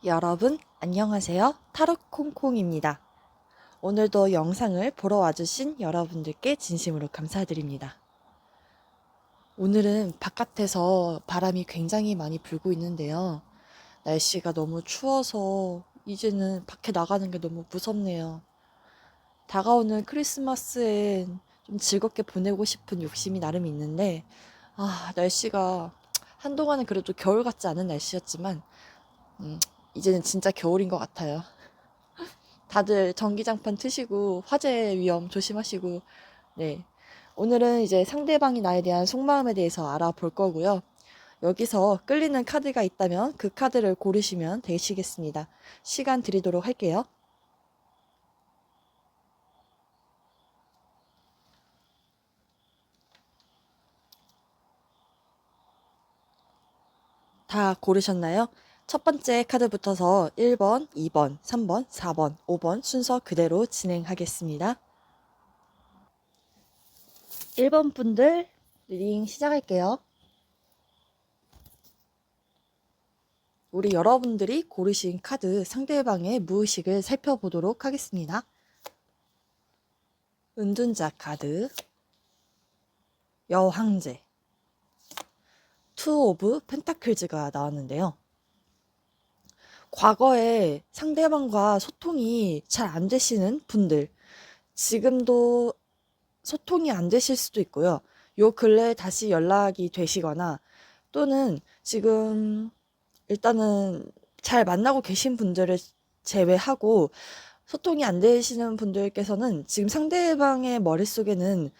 여러분, 안녕하세요. 타로콩콩입니다. 오늘도 영상을 보러 와주신 여러분들께 진심으로 감사드립니다. 오늘은 바깥에서 바람이 굉장히 많이 불고 있는데요. 날씨가 너무 추워서 이제는 밖에 나가는 게 너무 무섭네요. 다가오는 크리스마스엔 좀 즐겁게 보내고 싶은 욕심이 나름 있는데, 날씨가 한동안은 그래도 겨울 같지 않은 날씨였지만, 이제는 진짜 겨울인 것 같아요. 다들 전기장판 트시고 화재 위험 조심하시고. 네. 오늘은 이제 상대방이 나에 대한 속마음에 대해서 알아볼 거고요. 여기서 끌리는 카드가 있다면 그 카드를 고르시면 되시겠습니다. 시간 드리도록 할게요. 다 고르셨나요? 첫 번째 카드부터서 1번, 2번, 3번, 4번, 5번 순서 그대로 진행하겠습니다. 1번 분들 리딩 시작할게요. 우리 여러분들이 고르신 카드 상대방의 무의식을 살펴보도록 하겠습니다. 은둔자 카드, 여왕제, 투 오브 펜타클즈가 나왔는데요. 과거에 상대방과 소통이 잘 안 되시는 분들, 지금도 소통이 안 되실 수도 있고요. 요 근래에 다시 연락이 되시거나 또는 지금 일단은 잘 만나고 계신 분들을 제외하고 소통이 안 되시는 분들께서는 지금 상대방의 머릿속에는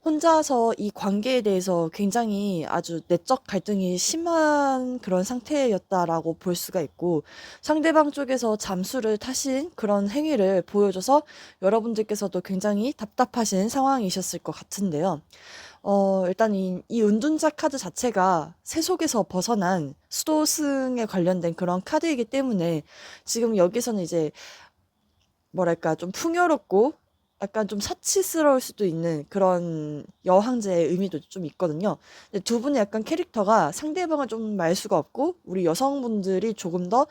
혼자서 이 관계에 대해서 굉장히 아주 내적 갈등이 심한 그런 상태였다라고 볼 수가 있고, 상대방 쪽에서 잠수를 타신 그런 행위를 보여줘서 여러분들께서도 굉장히 답답하신 상황이셨을 것 같은데요. 일단 이 은둔자 카드 자체가 세속에서 벗어난 수도승에 관련된 그런 카드이기 때문에 지금 여기서는 이제 뭐랄까 좀 풍요롭고 약간 좀 사치스러울 수도 있는 그런 여황제의 의미도 좀 있거든요. 근데 두 분의 약간 캐릭터가 상대방을 좀 말 수가 없고 우리 여성분들이 조금 더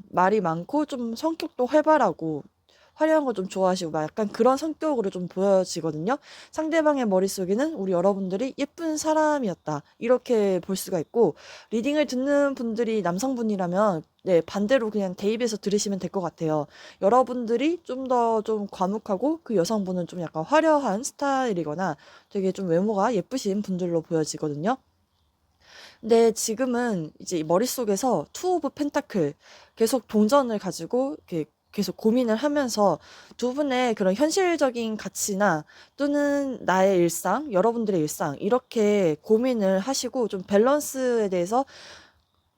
말이 많고 좀 성격도 활발하고 화려한 거 좀 좋아하시고 막 약간 그런 성격으로 좀 보여지거든요. 상대방의 머릿속에는 우리 여러분들이 예쁜 사람이었다, 이렇게 볼 수가 있고, 리딩을 듣는 분들이 남성분이라면 네, 반대로 그냥 대입해서 들으시면 될 것 같아요. 여러분들이 좀 더 좀 과묵하고 그 여성분은 좀 약간 화려한 스타일이거나 되게 좀 외모가 예쁘신 분들로 보여지거든요. 근데 지금은 이제 머릿속에서 투 오브 펜타클, 계속 동전을 가지고 이렇게 계속 고민을 하면서 두 분의 그런 현실적인 가치나 또는 나의 일상, 여러분들의 일상, 이렇게 고민을 하시고 좀 밸런스에 대해서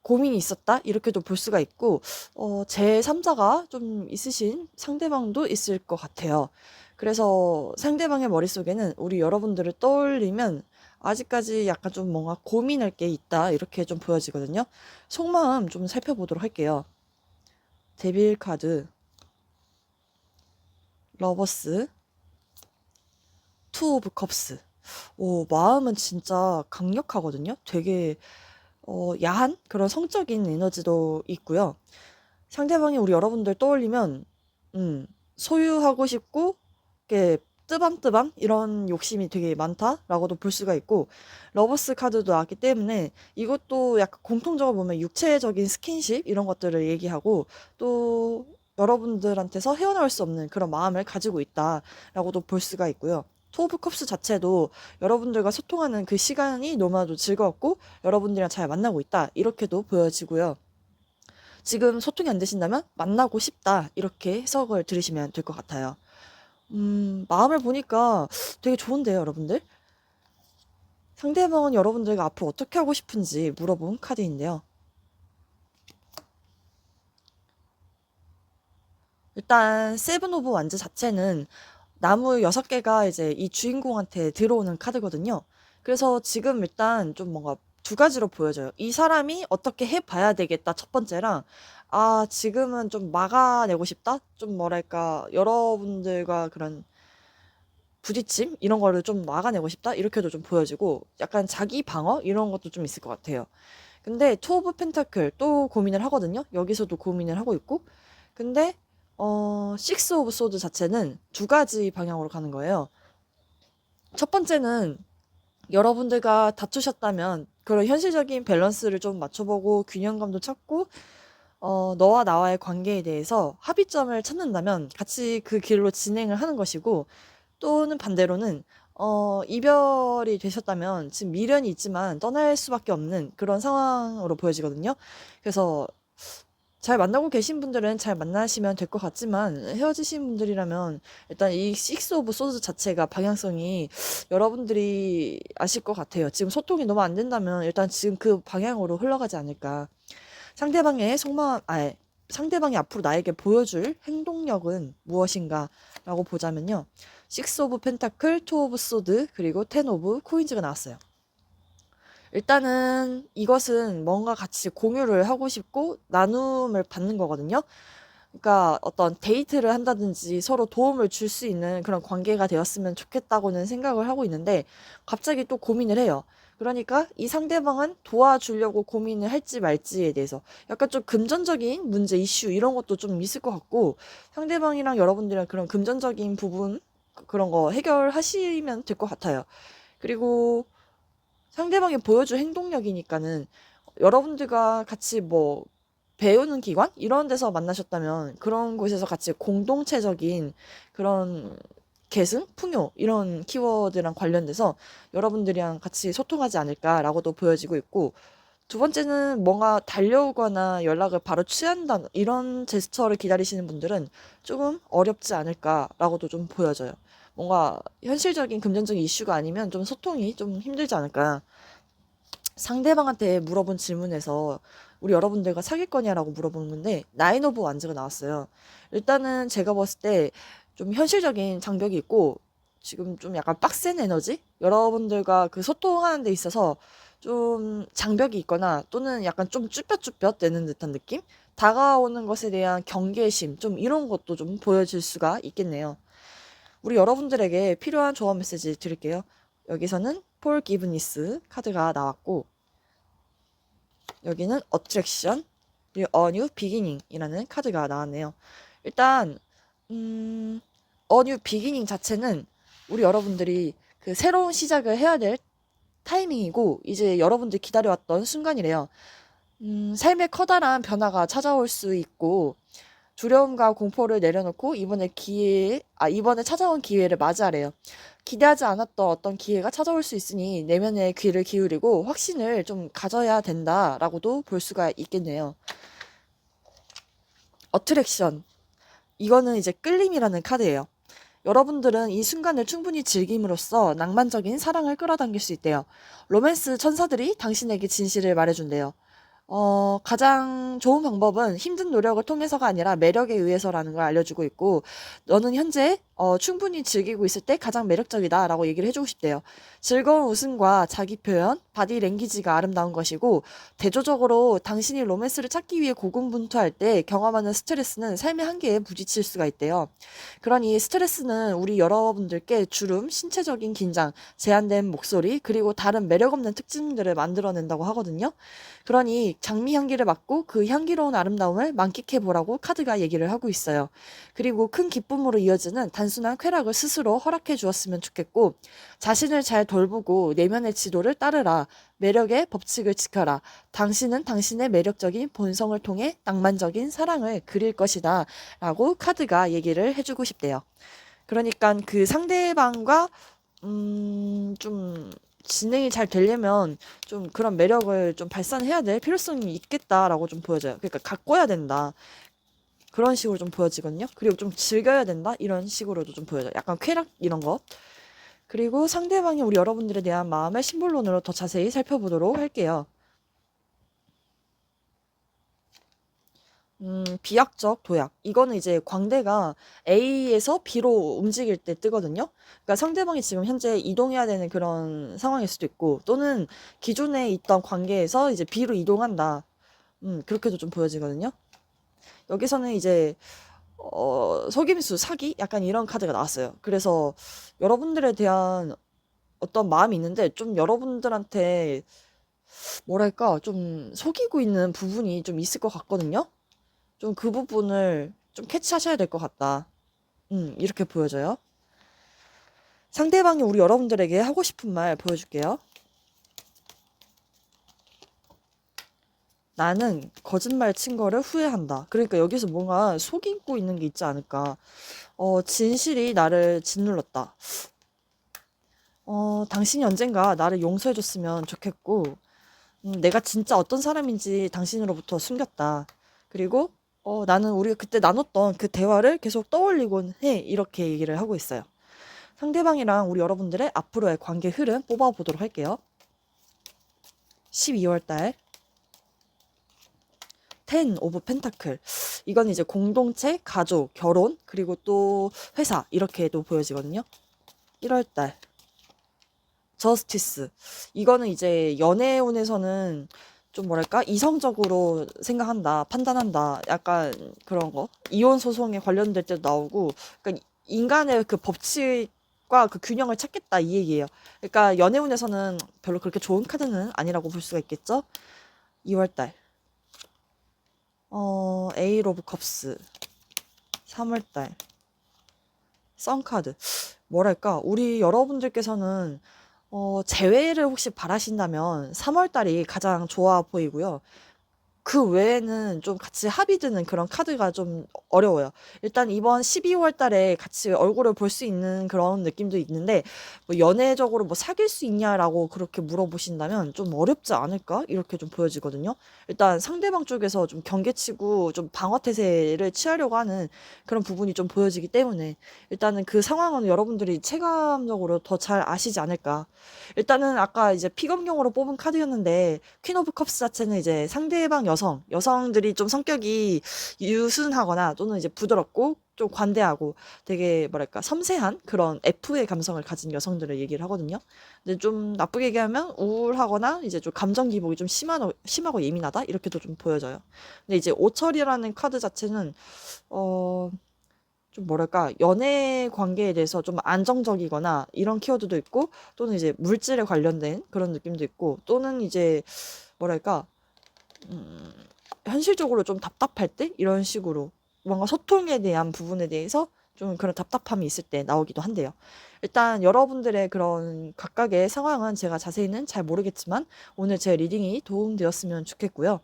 고민이 있었다, 이렇게도 볼 수가 있고, 제3자가 좀 있으신 상대방도 있을 것 같아요. 그래서 상대방의 머릿속에는 우리 여러분들을 떠올리면 아직까지 약간 좀 뭔가 고민할 게 있다, 이렇게 좀 보여지거든요. 속마음 좀 살펴보도록 할게요. 데빌 카드, 러버스, 투 오브 컵스. 오, 마음은 진짜 강력하거든요. 되게 야한 그런 성적인 에너지도 있고요. 상대방이 우리 여러분들 떠올리면 소유하고 싶고 이렇게 뜨밤뜨밤 이런 욕심이 되게 많다라고도 볼 수가 있고, 러버스 카드도 나왔기 때문에 이것도 약간 공통적으로 보면 육체적인 스킨십 이런 것들을 얘기하고, 또 여러분들한테서 헤어나올 수 없는 그런 마음을 가지고 있다라고도 볼 수가 있고요. 투 오브 컵스 자체도 여러분들과 소통하는 그 시간이 너무나도 즐거웠고 여러분들이랑 잘 만나고 있다, 이렇게도 보여지고요. 지금 소통이 안 되신다면 만나고 싶다, 이렇게 해석을 들으시면 될 것 같아요. 마음을 보니까 되게 좋은데요, 여러분들? 상대방은 여러분들과 앞으로 어떻게 하고 싶은지 물어본 카드인데요. 일단 세븐 오브 완즈 자체는 나무 6개가 이제 이 주인공한테 들어오는 카드거든요. 그래서 지금 일단 좀 뭔가 두 가지로 보여져요. 이 사람이 어떻게 해봐야 되겠다, 첫 번째랑, 지금은 좀 막아내고 싶다? 좀 뭐랄까, 여러분들과 그런 부딪힘? 이런 거를 좀 막아내고 싶다? 이렇게도 좀 보여지고, 약간 자기 방어? 이런 것도 좀 있을 것 같아요. 근데 투 오브 펜타클 또 고민을 하거든요. 여기서도 고민을 하고 있고. 근데 식스 오브 소드 자체는 두 가지 방향으로 가는 거예요. 첫 번째는 여러분들과 다투셨다면 그런 현실적인 밸런스를 좀 맞춰보고 균형감도 찾고 너와 나와의 관계에 대해서 합의점을 찾는다면 같이 그 길로 진행을 하는 것이고, 또는 반대로는 이별이 되셨다면 지금 미련이 있지만 떠날 수밖에 없는 그런 상황으로 보여지거든요. 그래서 잘 만나고 계신 분들은 잘 만나시면 될 것 같지만, 헤어지신 분들이라면 일단 이 식스 오브 소드 자체가 방향성이 여러분들이 아실 것 같아요. 지금 소통이 너무 안 된다면 일단 지금 그 방향으로 흘러가지 않을까. 상대방의 속마음, 상대방이 앞으로 나에게 보여줄 행동력은 무엇인가 라고 보자면요. 식스 오브 펜타클, 투 오브 소드, 그리고 텐 오브 코인즈가 나왔어요. 일단은 이것은 뭔가 같이 공유를 하고 싶고 나눔을 받는 거거든요. 그러니까 어떤 데이트를 한다든지 서로 도움을 줄 수 있는 그런 관계가 되었으면 좋겠다고는 생각을 하고 있는데, 갑자기 또 고민을 해요. 그러니까 이 상대방은 도와주려고 고민을 할지 말지에 대해서 약간 좀 금전적인 문제, 이슈 이런 것도 좀 있을 것 같고, 상대방이랑 여러분들이랑 그런 금전적인 부분 그런 거 해결하시면 될 것 같아요. 그리고 상대방이 보여줄 행동력이니까는 여러분들과 같이 뭐 배우는 기관 이런 데서 만나셨다면 그런 곳에서 같이 공동체적인 그런 계승, 풍요 이런 키워드랑 관련돼서 여러분들이랑 같이 소통하지 않을까라고도 보여지고 있고, 두 번째는 뭔가 달려오거나 연락을 바로 취한다 이런 제스처를 기다리시는 분들은 조금 어렵지 않을까라고도 좀 보여져요. 뭔가 현실적인 금전적인 이슈가 아니면 좀 소통이 좀 힘들지 않을까. 상대방한테 물어본 질문에서 우리 여러분들과 사귈 거냐라고 물어보는 건데, 나인 오브 완즈가 나왔어요. 일단은 제가 봤을 때 좀 현실적인 장벽이 있고 지금 좀 약간 빡센 에너지? 여러분들과 그 소통하는 데 있어서 좀 장벽이 있거나 또는 약간 좀 쭈뼛쭈뼛 되는 듯한 느낌? 다가오는 것에 대한 경계심, 좀 이런 것도 좀 보여질 수가 있겠네요. 우리 여러분들에게 필요한 조언 메시지 드릴게요. 여기서는 폴 기브니스 카드가 나왔고, 여기는 어트랙션 그리고 A New Beginning 이라는 카드가 나왔네요. 일단 A New Beginning 자체는 우리 여러분들이 그 새로운 시작을 해야 될 타이밍이고 이제 여러분들이 기다려왔던 순간이래요. 삶에 커다란 변화가 찾아올 수 있고 두려움과 공포를 내려놓고 이번에 찾아온 기회를 맞이하래요. 기대하지 않았던 어떤 기회가 찾아올 수 있으니 내면의 귀를 기울이고 확신을 좀 가져야 된다라고도 볼 수가 있겠네요. 어트랙션. 이거는 이제 끌림이라는 카드예요. 여러분들은 이 순간을 충분히 즐김으로써 낭만적인 사랑을 끌어당길 수 있대요. 로맨스 천사들이 당신에게 진실을 말해준대요. 가장 좋은 방법은 힘든 노력을 통해서가 아니라 매력에 의해서라는 걸 알려주고 있고, 너는 현재 충분히 즐기고 있을 때 가장 매력적이다라고 얘기를 해주고 싶대요. 즐거운 웃음과 자기 표현, 바디 랭귀지가 아름다운 것이고, 대조적으로 당신이 로맨스를 찾기 위해 고군분투할 때 경험하는 스트레스는 삶의 한계에 부딪힐 수가 있대요. 그러니 스트레스는 우리 여러분들께 주름, 신체적인 긴장, 제한된 목소리, 그리고 다른 매력 없는 특징들을 만들어낸다고 하거든요. 그러니 장미 향기를 맡고 그 향기로운 아름다움을 만끽해 보라고 카드가 얘기를 하고 있어요. 그리고 큰 기쁨으로 이어지는 단순한 쾌락을 스스로 허락해 주었으면 좋겠고, 자신을 잘 돌보고 내면의 지도를 따르라. 매력의 법칙을 지켜라. 당신은 당신의 매력적인 본성을 통해 낭만적인 사랑을 그릴 것이다. 라고 카드가 얘기를 해주고 싶대요. 그러니까 그 상대방과 좀 진행이 잘 되려면 좀 그런 매력을 좀 발산해야 될 필요성이 있겠다라고 좀 보여져요. 그러니까 가꿔야 된다. 그런 식으로 좀 보여지거든요. 그리고 좀 즐겨야 된다. 이런 식으로도 좀 보여져요. 약간 쾌락 이런 거. 그리고 상대방이 우리 여러분들에 대한 마음을 심볼론으로 더 자세히 살펴보도록 할게요. 비약적 도약. 이거는 이제 광대가 A에서 B로 움직일 때 뜨거든요. 그러니까 상대방이 지금 현재 이동해야 되는 그런 상황일 수도 있고, 또는 기존에 있던 관계에서 이제 B로 이동한다. 그렇게도 좀 보여지거든요. 여기서는 이제 속임수, 사기? 약간 이런 카드가 나왔어요. 그래서 여러분들에 대한 어떤 마음이 있는데 좀 여러분들한테 뭐랄까, 좀 속이고 있는 부분이 좀 있을 것 같거든요? 좀 그 부분을 좀 캐치하셔야 될 것 같다. 이렇게 보여져요. 상대방이 우리 여러분들에게 하고 싶은 말 보여줄게요. 나는 거짓말 친 거를 후회한다. 그러니까 여기서 뭔가 속이고 있는 게 있지 않을까. 진실이 나를 짓눌렀다. 당신이 언젠가 나를 용서해줬으면 좋겠고, 내가 진짜 어떤 사람인지 당신으로부터 숨겼다. 그리고, 나는 우리가 그때 나눴던 그 대화를 계속 떠올리곤 해. 이렇게 얘기를 하고 있어요. 상대방이랑 우리 여러분들의 앞으로의 관계 흐름 뽑아보도록 할게요. 12월 달. 텐 오브 펜타클. 이건 이제 공동체, 가족, 결혼, 그리고 또 회사 이렇게도 보여지거든요. 1월 달. 저스티스. 이거는 이제 연애운에서는 좀 뭐랄까 이성적으로 생각한다, 판단한다, 약간 그런 거. 이혼 소송에 관련될 때도 나오고, 그러니까 인간의 그 법칙과 그 균형을 찾겠다 이 얘기예요. 그러니까 연애운에서는 별로 그렇게 좋은 카드는 아니라고 볼 수가 있겠죠. 2월 달. 에일 오브 컵스. 3월 달. 썬카드. 뭐랄까 우리 여러분들께서는 재회를 혹시 바라신다면 3월 달이 가장 좋아 보이고요. 그 외에는 좀 같이 합이 드는 그런 카드가 좀 어려워요. 일단 이번 12월 달에 같이 얼굴을 볼 수 있는 그런 느낌도 있는데, 뭐 연애적으로 뭐 사귈 수 있냐라고 그렇게 물어보신다면 좀 어렵지 않을까? 이렇게 좀 보여지거든요. 일단 상대방 쪽에서 좀 경계치고 좀 방어태세를 취하려고 하는 그런 부분이 좀 보여지기 때문에, 일단은 그 상황은 여러분들이 체감적으로 더 잘 아시지 않을까. 일단은 아까 이제 피검경으로 뽑은 카드였는데, 퀸 오브 컵스 자체는 이제 상대방 여성들이 좀 성격이 유순하거나 또는 이제 부드럽고 좀 관대하고 되게 뭐랄까 섬세한 그런 F의 감성을 가진 여성들을 얘기를 하거든요. 근데 좀 나쁘게 얘기하면 우울하거나 이제 좀 감정 기복이 좀 심하고 예민하다 이렇게도 좀 보여져요. 근데 이제 오철이라는 카드 자체는 어, 좀 뭐랄까 연애 관계에 대해서 좀 안정적이거나 이런 키워드도 있고, 또는 이제 물질에 관련된 그런 느낌도 있고, 또는 이제 뭐랄까 음, 현실적으로 좀 답답할 때 이런 식으로 뭔가 소통에 대한 부분에 대해서 좀 그런 답답함이 있을 때 나오기도 한대요. 일단 여러분들의 그런 각각의 상황은 제가 자세히는 잘 모르겠지만 오늘 제 리딩이 도움되었으면 좋겠고요.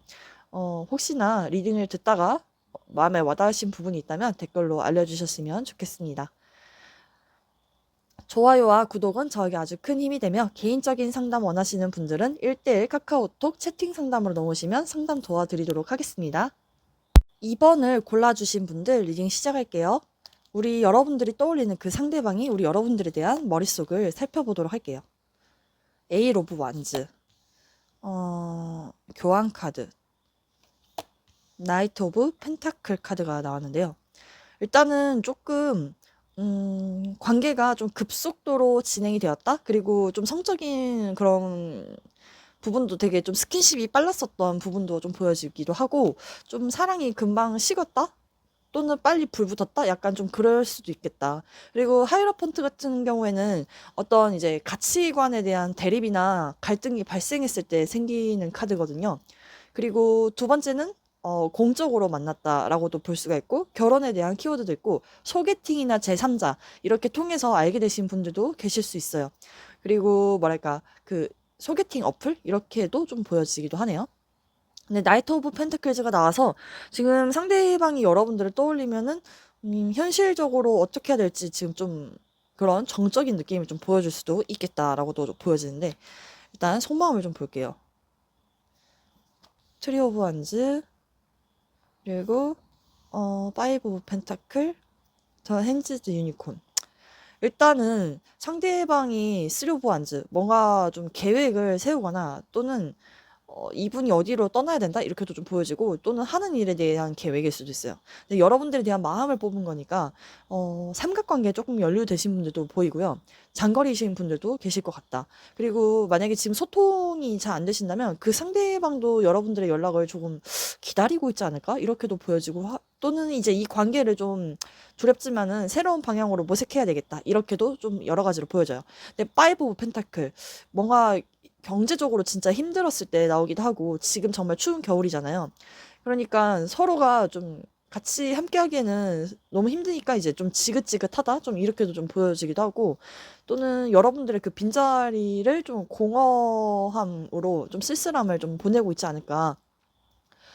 혹시나 리딩을 듣다가 마음에 와닿으신 부분이 있다면 댓글로 알려주셨으면 좋겠습니다. 좋아요와 구독은 저에게 아주 큰 힘이 되며, 개인적인 상담 원하시는 분들은 1대1 카카오톡 채팅 상담으로 넘으시면 상담 도와드리도록 하겠습니다. 2번을 골라주신 분들 리딩 시작할게요. 우리 여러분들이 떠올리는 그 상대방이 우리 여러분들에 대한 머릿속을 살펴보도록 할게요. 에일 오브 완즈, 교환 카드, 나이트 오브 펜타클 카드가 나왔는데요. 일단은 조금 관계가 좀 급속도로 진행이 되었다. 그리고 좀 성적인 그런 부분도 되게 좀 스킨십이 빨랐었던 부분도 좀 보여지기도 하고, 좀 사랑이 금방 식었다? 또는 빨리 불 붙었다? 약간 좀 그럴 수도 있겠다. 그리고 하이로펀트 같은 경우에는 어떤 이제 가치관에 대한 대립이나 갈등이 발생했을 때 생기는 카드거든요. 그리고 두 번째는 공적으로 만났다라고도 볼 수가 있고, 결혼에 대한 키워드도 있고, 소개팅이나 제3자 이렇게 통해서 알게 되신 분들도 계실 수 있어요. 그리고 뭐랄까 그 소개팅 어플 이렇게도 좀 보여지기도 하네요. 근데 나이트 오브 펜타클즈가 나와서 지금 상대방이 여러분들을 떠올리면은 현실적으로 어떻게 해야 될지 지금 좀 그런 정적인 느낌을 좀 보여줄 수도 있겠다라고도 좀 보여지는데, 일단 속마음을 좀 볼게요. 트리 오브 완즈, 그리고 파이브 오브 펜타클, 더 핸즈드 유니콘. 일단은 상대방이 쓰리 오브 완즈, 뭔가 좀 계획을 세우거나 또는 이분이 어디로 떠나야 된다 이렇게도 좀 보여지고, 또는 하는 일에 대한 계획일 수도 있어요. 근데 여러분들에 대한 마음을 뽑은 거니까 삼각관계에 조금 연루되신 분들도 보이고요. 장거리이신 분들도 계실 것 같다. 그리고 만약에 지금 소통이 잘 안 되신다면 그 상대방도 여러분들의 연락을 조금 기다리고 있지 않을까 이렇게도 보여지고, 또는 이제 이 관계를 좀 두렵지만은 새로운 방향으로 모색해야 되겠다 이렇게도 좀 여러 가지로 보여져요. 근데 파이브 오브 펜타클, 뭔가 경제적으로 진짜 힘들었을 때 나오기도 하고, 지금 정말 추운 겨울이잖아요. 그러니까 서로가 좀 같이 함께 하기에는 너무 힘드니까 이제 좀 지긋지긋하다? 좀 이렇게도 좀 보여지기도 하고, 또는 여러분들의 그 빈자리를 좀 공허함으로 좀 쓸쓸함을 좀 보내고 있지 않을까.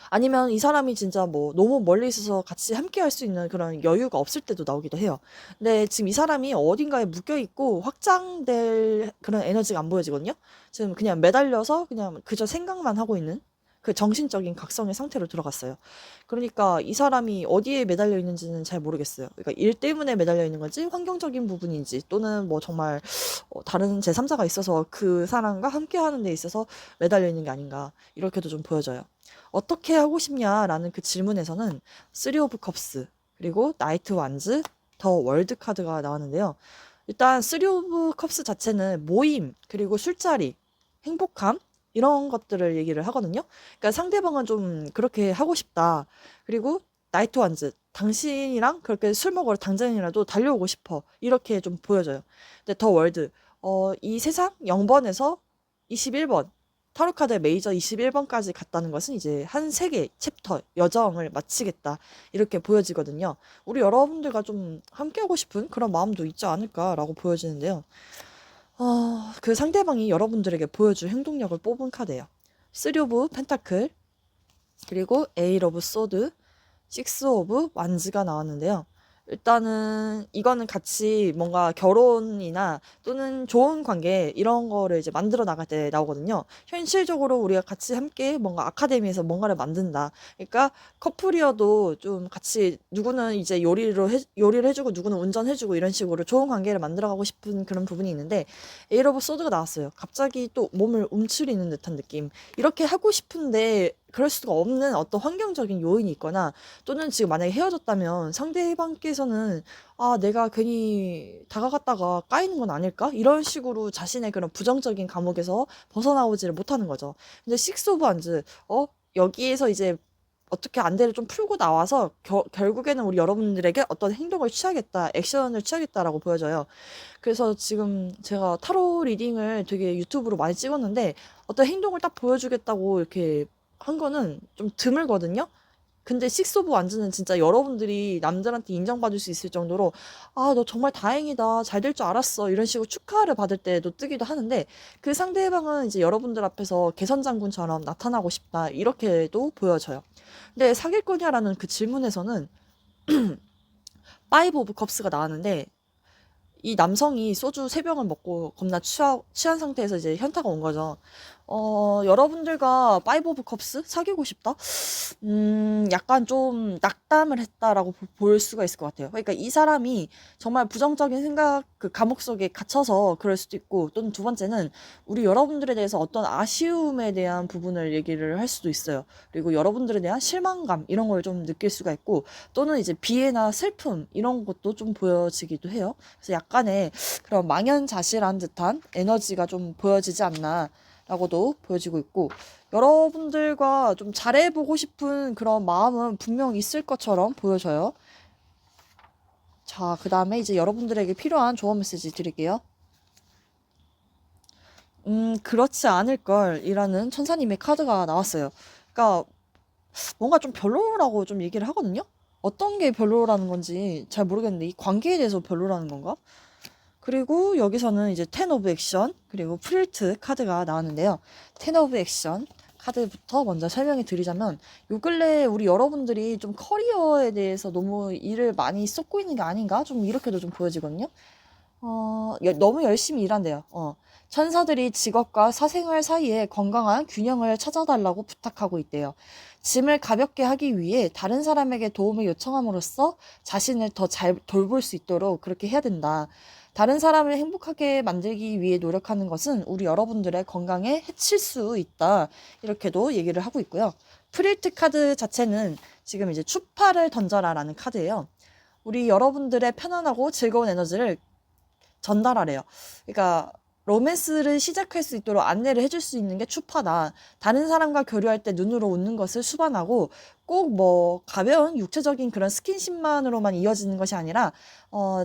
아니면 이 사람이 진짜 뭐 너무 멀리 있어서 같이 함께 할 수 있는 그런 여유가 없을 때도 나오기도 해요. 근데 지금 이 사람이 어딘가에 묶여 있고 확장될 그런 에너지가 안 보여지거든요. 지금 그냥 매달려서 그냥 그저 생각만 하고 있는 그 정신적인 각성의 상태로 들어갔어요. 그러니까 이 사람이 어디에 매달려 있는지는 잘 모르겠어요. 그러니까 일 때문에 매달려 있는 건지 환경적인 부분인지 또는 뭐 정말 다른 제3자가 있어서 그 사람과 함께 하는 데 있어서 매달려 있는 게 아닌가 이렇게도 좀 보여져요. 어떻게 하고 싶냐라는 그 질문에서는 쓰리 오브 컵스 그리고 나이트 완즈 더 월드 카드가 나왔는데요. 일단 쓰리 오브 컵스 자체는 모임 그리고 술자리 행복함 이런 것들을 얘기를 하거든요. 그러니까 상대방은 좀 그렇게 하고 싶다. 그리고 나이트 완즈 당신이랑 그렇게 술 먹으러 당장이라도 달려오고 싶어. 이렇게 좀 보여져요. 근데 더 월드 이 세상 0번에서 21번 타로카드 메이저 21번까지 갔다는 것은 이제 한 세계 챕터 여정을 마치겠다 이렇게 보여지거든요. 우리 여러분들과 좀 함께하고 싶은 그런 마음도 있지 않을까라고 보여지는데요. 그 상대방이 여러분들에게 보여줄 행동력을 뽑은 카드예요. 3 오브 펜타클 그리고 8 오브 소드 6 오브 완즈가 나왔는데요. 일단은 이거는 같이 뭔가 결혼이나 또는 좋은 관계 이런 거를 이제 만들어 나갈 때 나오거든요. 현실적으로 우리가 같이 함께 뭔가 아카데미에서 뭔가를 만든다. 그러니까 커플이어도 좀 같이 누구는 이제 요리를 해주고 누구는 운전해주고 이런 식으로 좋은 관계를 만들어가고 싶은 그런 부분이 있는데 에이 오브 소드가 나왔어요. 갑자기 또 몸을 움츠리는 듯한 느낌. 이렇게 하고 싶은데 그럴 수가 없는 어떤 환경적인 요인이 있거나 또는 지금 만약에 헤어졌다면 상대방께서는 아, 내가 괜히 다가갔다가 까이는 건 아닐까? 이런 식으로 자신의 그런 부정적인 감옥에서 벗어나오지를 못하는 거죠. 근데 식스 오브 안즈, 여기에서 이제 어떻게 안대를 좀 풀고 나와서 결국에는 우리 여러분들에게 어떤 행동을 취하겠다, 액션을 취하겠다라고 보여져요. 그래서 지금 제가 타로 리딩을 되게 유튜브로 많이 찍었는데 어떤 행동을 딱 보여주겠다고 이렇게 한 거는 좀 드물거든요. 근데 식스 오브 완즈는 진짜 여러분들이 남들한테 인정받을 수 있을 정도로 아, 너 정말 다행이다. 잘 될 줄 알았어. 이런 식으로 축하를 받을 때도 뜨기도 하는데 그 상대방은 이제 여러분들 앞에서 개선 장군처럼 나타나고 싶다. 이렇게도 보여져요. 근데 사귈 거냐라는 그 질문에서는 파이브 오브 컵스가 나왔는데 이 남성이 소주 3병을 먹고 겁나 취한 상태에서 이제 현타가 온 거죠. 여러분들과 파이브 오브 컵스 사귀고 싶다? 약간 좀 낙담을 했다라고 볼 수가 있을 것 같아요. 그러니까 이 사람이 정말 부정적인 생각, 그 감옥 속에 갇혀서 그럴 수도 있고, 또는 두 번째는 우리 여러분들에 대해서 어떤 아쉬움에 대한 부분을 얘기를 할 수도 있어요. 그리고 여러분들에 대한 실망감, 이런 걸 좀 느낄 수가 있고, 또는 이제 비애나 슬픔, 이런 것도 좀 보여지기도 해요. 그래서 약간의 그런 망연자실한 듯한 에너지가 좀 보여지지 않나. 라고도 보여지고 있고 여러분들과 좀 잘해보고 싶은 그런 마음은 분명 있을 것처럼 보여져요. 자, 그 다음에 이제 여러분들에게 필요한 조언 메시지 드릴게요. 그렇지 않을걸 이라는 천사님의 카드가 나왔어요. 그러니까 뭔가 좀 별로라고 좀 얘기를 하거든요. 어떤 게 별로라는 건지 잘 모르겠는데 이 관계에 대해서 별로라는 건가? 그리고 여기서는 이제 텐 오브 액션 그리고 프릴트 카드가 나왔는데요. 텐 오브 액션 카드부터 먼저 설명해 드리자면 요 근래 우리 여러분들이 좀 커리어에 대해서 너무 일을 많이 쏟고 있는 게 아닌가? 좀 이렇게도 좀 보여지거든요. 너무 열심히 일한대요. 천사들이 직업과 사생활 사이에 건강한 균형을 찾아달라고 부탁하고 있대요. 짐을 가볍게 하기 위해 다른 사람에게 도움을 요청함으로써 자신을 더 잘 돌볼 수 있도록 그렇게 해야 된다. 다른 사람을 행복하게 만들기 위해 노력하는 것은 우리 여러분들의 건강에 해칠 수 있다. 이렇게도 얘기를 하고 있고요. 프릴트 카드 자체는 지금 이제 추파를 던져라라는 카드예요. 우리 여러분들의 편안하고 즐거운 에너지를 전달하래요. 그러니까 로맨스를 시작할 수 있도록 안내를 해줄 수 있는 게 추파다. 다른 사람과 교류할 때 눈으로 웃는 것을 수반하고 꼭 뭐 가벼운 육체적인 그런 스킨십만으로만 이어지는 것이 아니라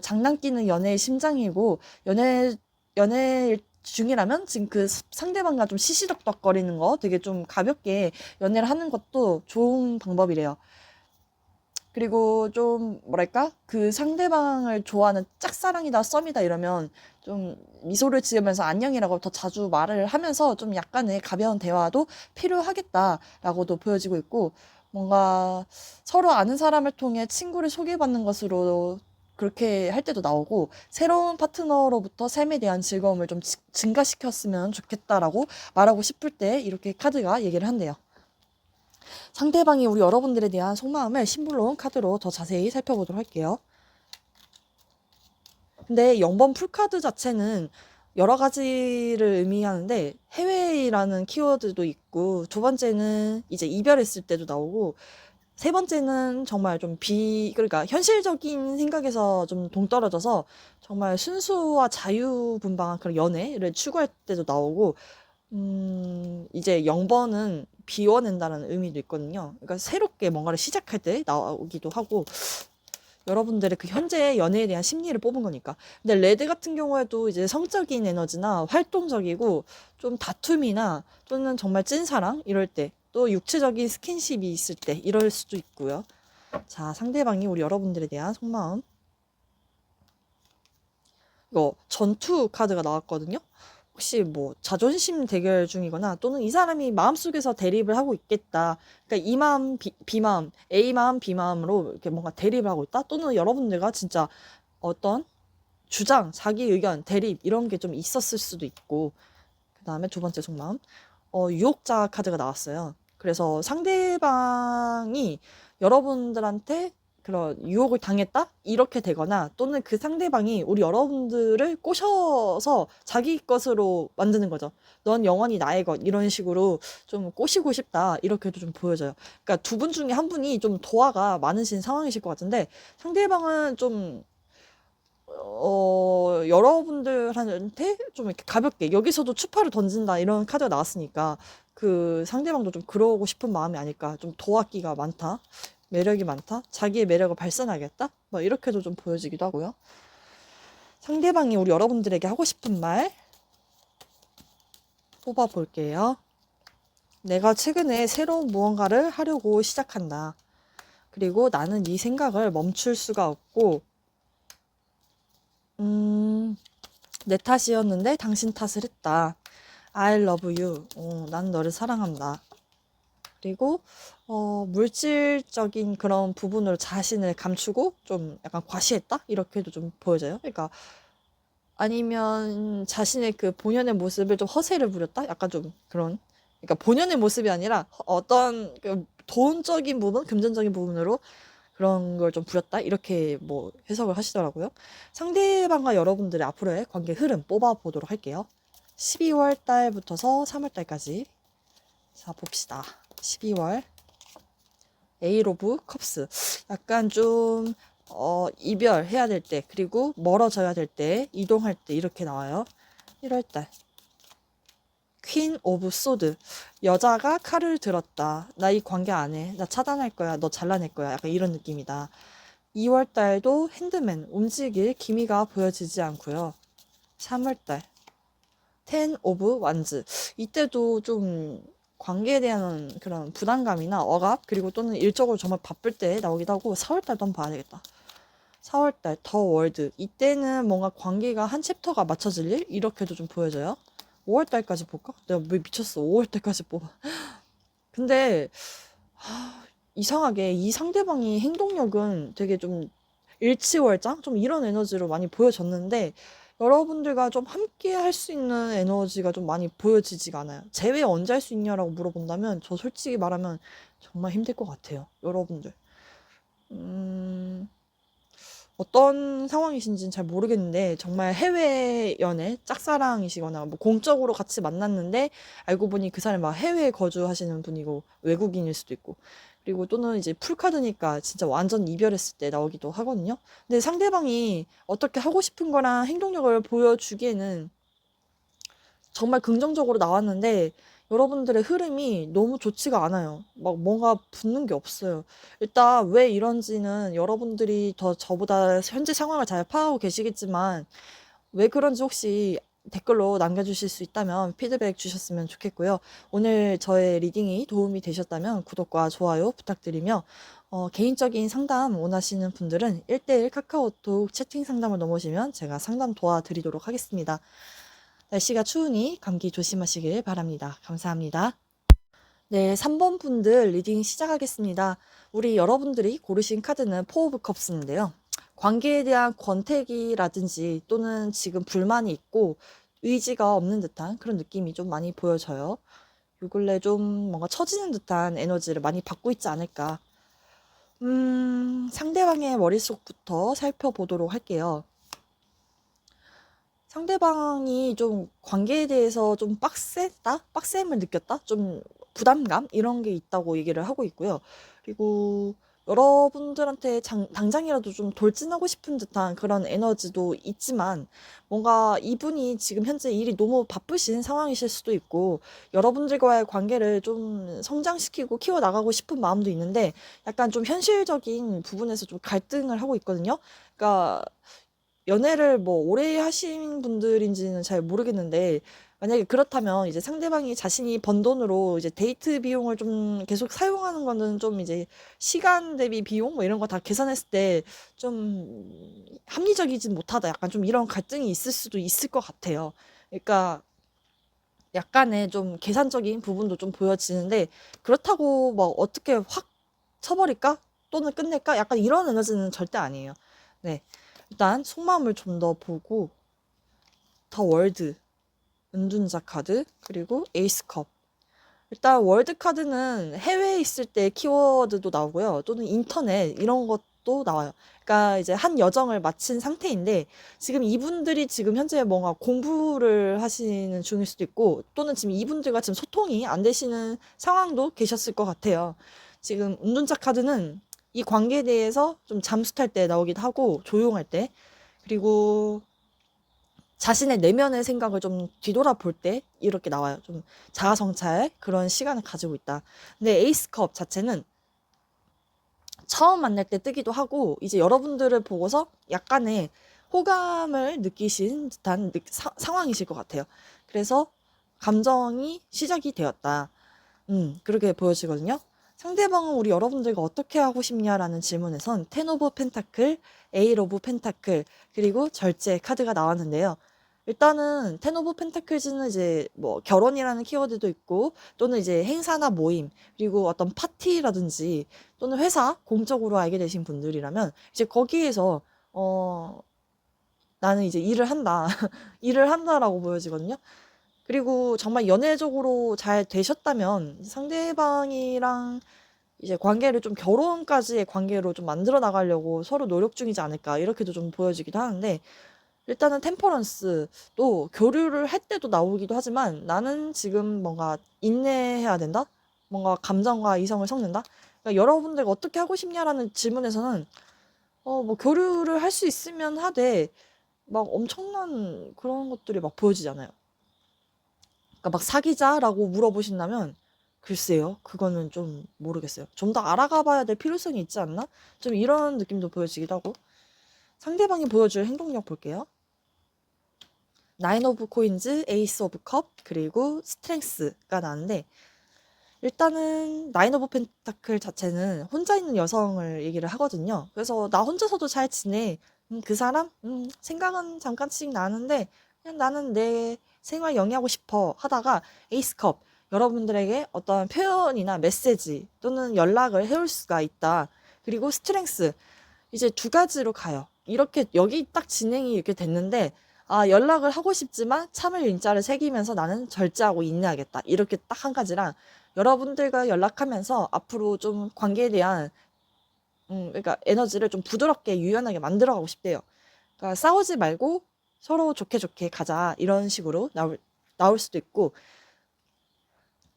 장난기는 연애의 심장이고 연애일 중이라면 지금 그 상대방과 좀 시시덕덕거리는 거 되게 좀 가볍게 연애를 하는 것도 좋은 방법이래요. 그리고 좀 뭐랄까 그 상대방을 좋아하는 짝사랑이다 썸이다 이러면 좀 미소를 지으면서 안녕이라고 더 자주 말을 하면서 좀 약간의 가벼운 대화도 필요하겠다라고도 보여지고 있고, 뭔가 서로 아는 사람을 통해 친구를 소개받는 것으로 그렇게 할 때도 나오고, 새로운 파트너로부터 삶에 대한 즐거움을 좀 증가시켰으면 좋겠다라고 말하고 싶을 때 이렇게 카드가 얘기를 한대요. 상대방이 우리 여러분들에 대한 속마음을 심볼로 온 카드로 더 자세히 살펴보도록 할게요. 근데 0번 풀카드 자체는 여러 가지를 의미하는데 해외라는 키워드도 있고, 두 번째는 이제 이별했을 때도 나오고, 세 번째는 정말 좀 그러니까 현실적인 생각에서 좀 동떨어져서 정말 순수와 자유분방한 그런 연애를 추구할 때도 나오고, 이제 0번은 비워낸다는 의미도 있거든요. 그러니까 새롭게 뭔가를 시작할 때 나오기도 하고, 여러분들의 그 현재의 연애에 대한 심리를 뽑은 거니까. 근데 레드 같은 경우에도 이제 성적인 에너지나 활동적이고 좀 다툼이나 또는 정말 찐사랑 이럴 때, 또 육체적인 스킨십이 있을 때 이럴 수도 있고요. 자, 상대방이 우리 여러분들에 대한 속마음. 이거 전투 카드가 나왔거든요. 혹시 뭐 자존심 대결 중이거나 또는 이 사람이 마음속에서 대립을 하고 있겠다. 그러니까 이 마음 비마음, A 마음 B마음으로 이렇게 뭔가 대립을 하고 있다. 또는 여러분들과 진짜 어떤 주장, 자기 의견, 대립 이런 게 좀 있었을 수도 있고. 그다음에 두 번째 속마음. 유혹자 카드가 나왔어요. 그래서 상대방이 여러분들한테 그런 유혹을 당했다? 이렇게 되거나, 또는 그 상대방이 우리 여러분들을 꼬셔서 자기 것으로 만드는 거죠. 넌 영원히 나의 것. 이런 식으로 좀 꼬시고 싶다. 이렇게도 좀 보여져요. 그러니까 두 분 중에 한 분이 좀 도화가 많으신 상황이실 것 같은데, 상대방은 좀 여러분들한테 좀 이렇게 가볍게, 여기서도 추파를 던진다 이런 카드가 나왔으니까 그 상대방도 좀 그러고 싶은 마음이 아닐까. 좀 도화기가 많다, 매력이 많다, 자기의 매력을 발산하겠다, 뭐 이렇게도 좀 보여지기도 하고요. 상대방이 우리 여러분들에게 하고 싶은 말 뽑아 볼게요. 내가 최근에 새로운 무언가를 하려고 시작한다. 그리고 나는 이 생각을 멈출 수가 없고, 내 탓이었는데 당신 탓을 했다. I love you. 난 너를 사랑한다. 그리고 물질적인 그런 부분으로 자신을 감추고 좀 약간 과시했다? 이렇게도 좀 보여져요. 그러니까 아니면 자신의 그 본연의 모습을 좀 허세를 부렸다? 약간 좀 그런, 그러니까 본연의 모습이 아니라 어떤 그 돈적인 부분, 금전적인 부분으로 그런 걸 좀 부렸다? 이렇게 뭐 해석을 하시더라고요. 상대방과 여러분들의 앞으로의 관계 흐름 뽑아보도록 할게요. 12월 달부터서 3월 달까지. 자, 봅시다. 12월. 에이 오브 컵스. 약간 좀, 이별해야 될 때, 그리고 멀어져야 될 때, 이동할 때, 이렇게 나와요. 1월 달. 퀸 오브 소드. 여자가 칼을 들었다. 나 이 관계 안 해. 나 차단할 거야. 너 잘라낼 거야. 약간 이런 느낌이다. 2월 달도 핸드맨. 움직일 기미가 보여지지 않고요. 3월 달. 텐 오브 완즈. 이때도 좀 관계에 대한 그런 부담감이나 억압, 그리고 또는 일적으로 정말 바쁠 때 나오기도 하고. 4월 달도 한번 봐야 되겠다. 4월 달 더 월드. 이때는 뭔가 관계가 한 챕터가 맞춰질 일? 이렇게도 좀 보여져요. 5월 달까지 볼까? 내가 왜 미쳤어. 5월 달까지 뽑아. 근데 이상하게 이 상대방이 행동력은 되게 좀 일치월장? 좀 이런 에너지로 많이 보여졌는데, 여러분들과 좀 함께 할 수 있는 에너지가 좀 많이 보여지지가 않아요. 재회 언제 할 수 있냐라고 물어본다면 저 솔직히 말하면 정말 힘들 것 같아요. 여러분들. 어떤 상황이신지는 잘 모르겠는데, 정말 해외 연애 짝사랑이시거나 뭐 공적으로 같이 만났는데 알고 보니 그 사람이 막 해외에 거주하시는 분이고 외국인일 수도 있고, 그리고 또는 이제 풀카드니까 진짜 완전 이별했을 때 나오기도 하거든요. 근데 상대방이 어떻게 하고 싶은 거랑 행동력을 보여주기에는 정말 긍정적으로 나왔는데, 여러분들의 흐름이 너무 좋지가 않아요. 막 뭔가 붙는 게 없어요. 일단 왜 이런지는 여러분들이 더 저보다 현재 상황을 잘 파악하고 계시겠지만, 왜 그런지 혹시 댓글로 남겨주실 수 있다면 피드백 주셨으면 좋겠고요. 오늘 저의 리딩이 도움이 되셨다면 구독과 좋아요 부탁드리며 개인적인 상담 원하시는 분들은 1대1 카카오톡 채팅 상담을 넘으시면 제가 상담 도와드리도록 하겠습니다. 날씨가 추우니 감기 조심하시길 바랍니다. 감사합니다. 네, 3번 분들 리딩 시작하겠습니다. 우리 여러분들이 고르신 카드는 포 오브 컵스인데요. 관계에 대한 권태기라든지 또는 지금 불만이 있고 의지가 없는 듯한 그런 느낌이 좀 많이 보여져요. 요 근래 좀 뭔가 처지는 듯한 에너지를 많이 받고 있지 않을까. 상대방의 머릿속부터 살펴보도록 할게요. 상대방이 좀 관계에 대해서 좀 빡셈을 느꼈다? 좀 부담감? 이런 게 있다고 얘기를 하고 있고요. 그리고 여러분들한테 당장이라도 좀 돌진하고 싶은 듯한 그런 에너지도 있지만 뭔가 이분이 지금 현재 일이 너무 바쁘신 상황이실 수도 있고 여러분들과의 관계를 좀 성장시키고 키워나가고 싶은 마음도 있는데 약간 좀 현실적인 부분에서 좀 갈등을 하고 있거든요. 그러니까 연애를 뭐 오래 하신 분들인지는 잘 모르겠는데 만약에 그렇다면 이제 상대방이 자신이 번 돈으로 이제 데이트 비용을 좀 계속 사용하는 거는 좀 이제 시간 대비 비용 뭐 이런 거 다 계산했을 때 좀 합리적이진 못하다. 약간 좀 이런 갈등이 있을 수도 있을 것 같아요. 그러니까 약간의 좀 계산적인 부분도 좀 보여지는데 그렇다고 뭐 어떻게 확 쳐버릴까? 또는 끝낼까? 약간 이런 에너지는 절대 아니에요. 네. 일단 속마음을 좀 더 보고 더 월드, 은둔자 카드, 그리고 에이스 컵. 일단 월드 카드는 해외에 있을 때 키워드도 나오고요. 또는 인터넷 이런 것도 나와요. 그러니까 이제 한 여정을 마친 상태인데 지금 이분들이 지금 현재 뭔가 공부를 하시는 중일 수도 있고 또는 지금 이분들과 지금 소통이 안 되시는 상황도 계셨을 것 같아요. 지금 운둔자 카드는 이 관계에 대해서 좀 잠수 탈 때 나오기도 하고 조용할 때 그리고 자신의 내면의 생각을 좀 뒤돌아볼 때 이렇게 나와요. 좀 자아성찰 그런 시간을 가지고 있다. 근데 에이스컵 자체는 처음 만날 때 뜨기도 하고 이제 여러분들을 보고서 약간의 호감을 느끼신 듯한 상황이실 것 같아요. 그래서 감정이 시작이 되었다. 그렇게 보여지거든요. 상대방은 우리 여러분들과 어떻게 하고 싶냐라는 질문에선 텐 오브 펜타클, 에잇 오브 펜타클, 그리고 절제 카드가 나왔는데요. 일단은 텐 오브 펜타클즈는 이제 뭐 결혼이라는 키워드도 있고 또는 이제 행사나 모임 그리고 어떤 파티라든지 또는 회사 공적으로 알게 되신 분들이라면 이제 거기에서 어 나는 이제 일을 한다 일을 한다라고 보여지거든요. 그리고 정말 연애적으로 잘 되셨다면 상대방이랑 이제 관계를 좀 결혼까지의 관계로 좀 만들어 나가려고 서로 노력 중이지 않을까 이렇게도 좀 보여지기도 하는데 일단은 템퍼런스도 교류를 할 때도 나오기도 하지만 나는 지금 뭔가 인내해야 된다? 뭔가 감정과 이성을 섞는다? 그러니까 여러분들과 어떻게 하고 싶냐라는 질문에서는 뭐 교류를 할 수 있으면 하되 막 엄청난 그런 것들이 막 보여지잖아요. 그러니까 막 사귀자라고 물어보신다면 글쎄요. 그거는 좀 모르겠어요. 좀 더 알아가 봐야 될 필요성이 있지 않나? 좀 이런 느낌도 보여지기도 하고. 상대방이 보여줄 행동력 볼게요. 나인 오브 코인즈, 에이스 오브 컵, 그리고 스트렝스가 나는데 일단은 나인 오브 펜타클 자체는 혼자 있는 여성을 얘기를 하거든요. 그래서 나 혼자서도 잘 지내. 그 사람? 생각은 잠깐씩 나는데 그냥 나는 내 생활 영위하고 싶어 하다가 에이스컵 여러분들에게 어떤 표현이나 메시지 또는 연락을 해올 수가 있다. 그리고 스트렝스 이제 두 가지로 가요. 이렇게 여기 딱 진행이 이렇게 됐는데 연락을 하고 싶지만 참을 인자를 새기면서 나는 절제하고 인내하겠다. 이렇게 딱 한 가지랑 여러분들과 연락하면서 앞으로 좀 관계에 대한 그러니까 에너지를 좀 부드럽게 유연하게 만들어가고 싶대요. 그러니까 싸우지 말고 서로 좋게 좋게 가자 이런 식으로 나올 수도 있고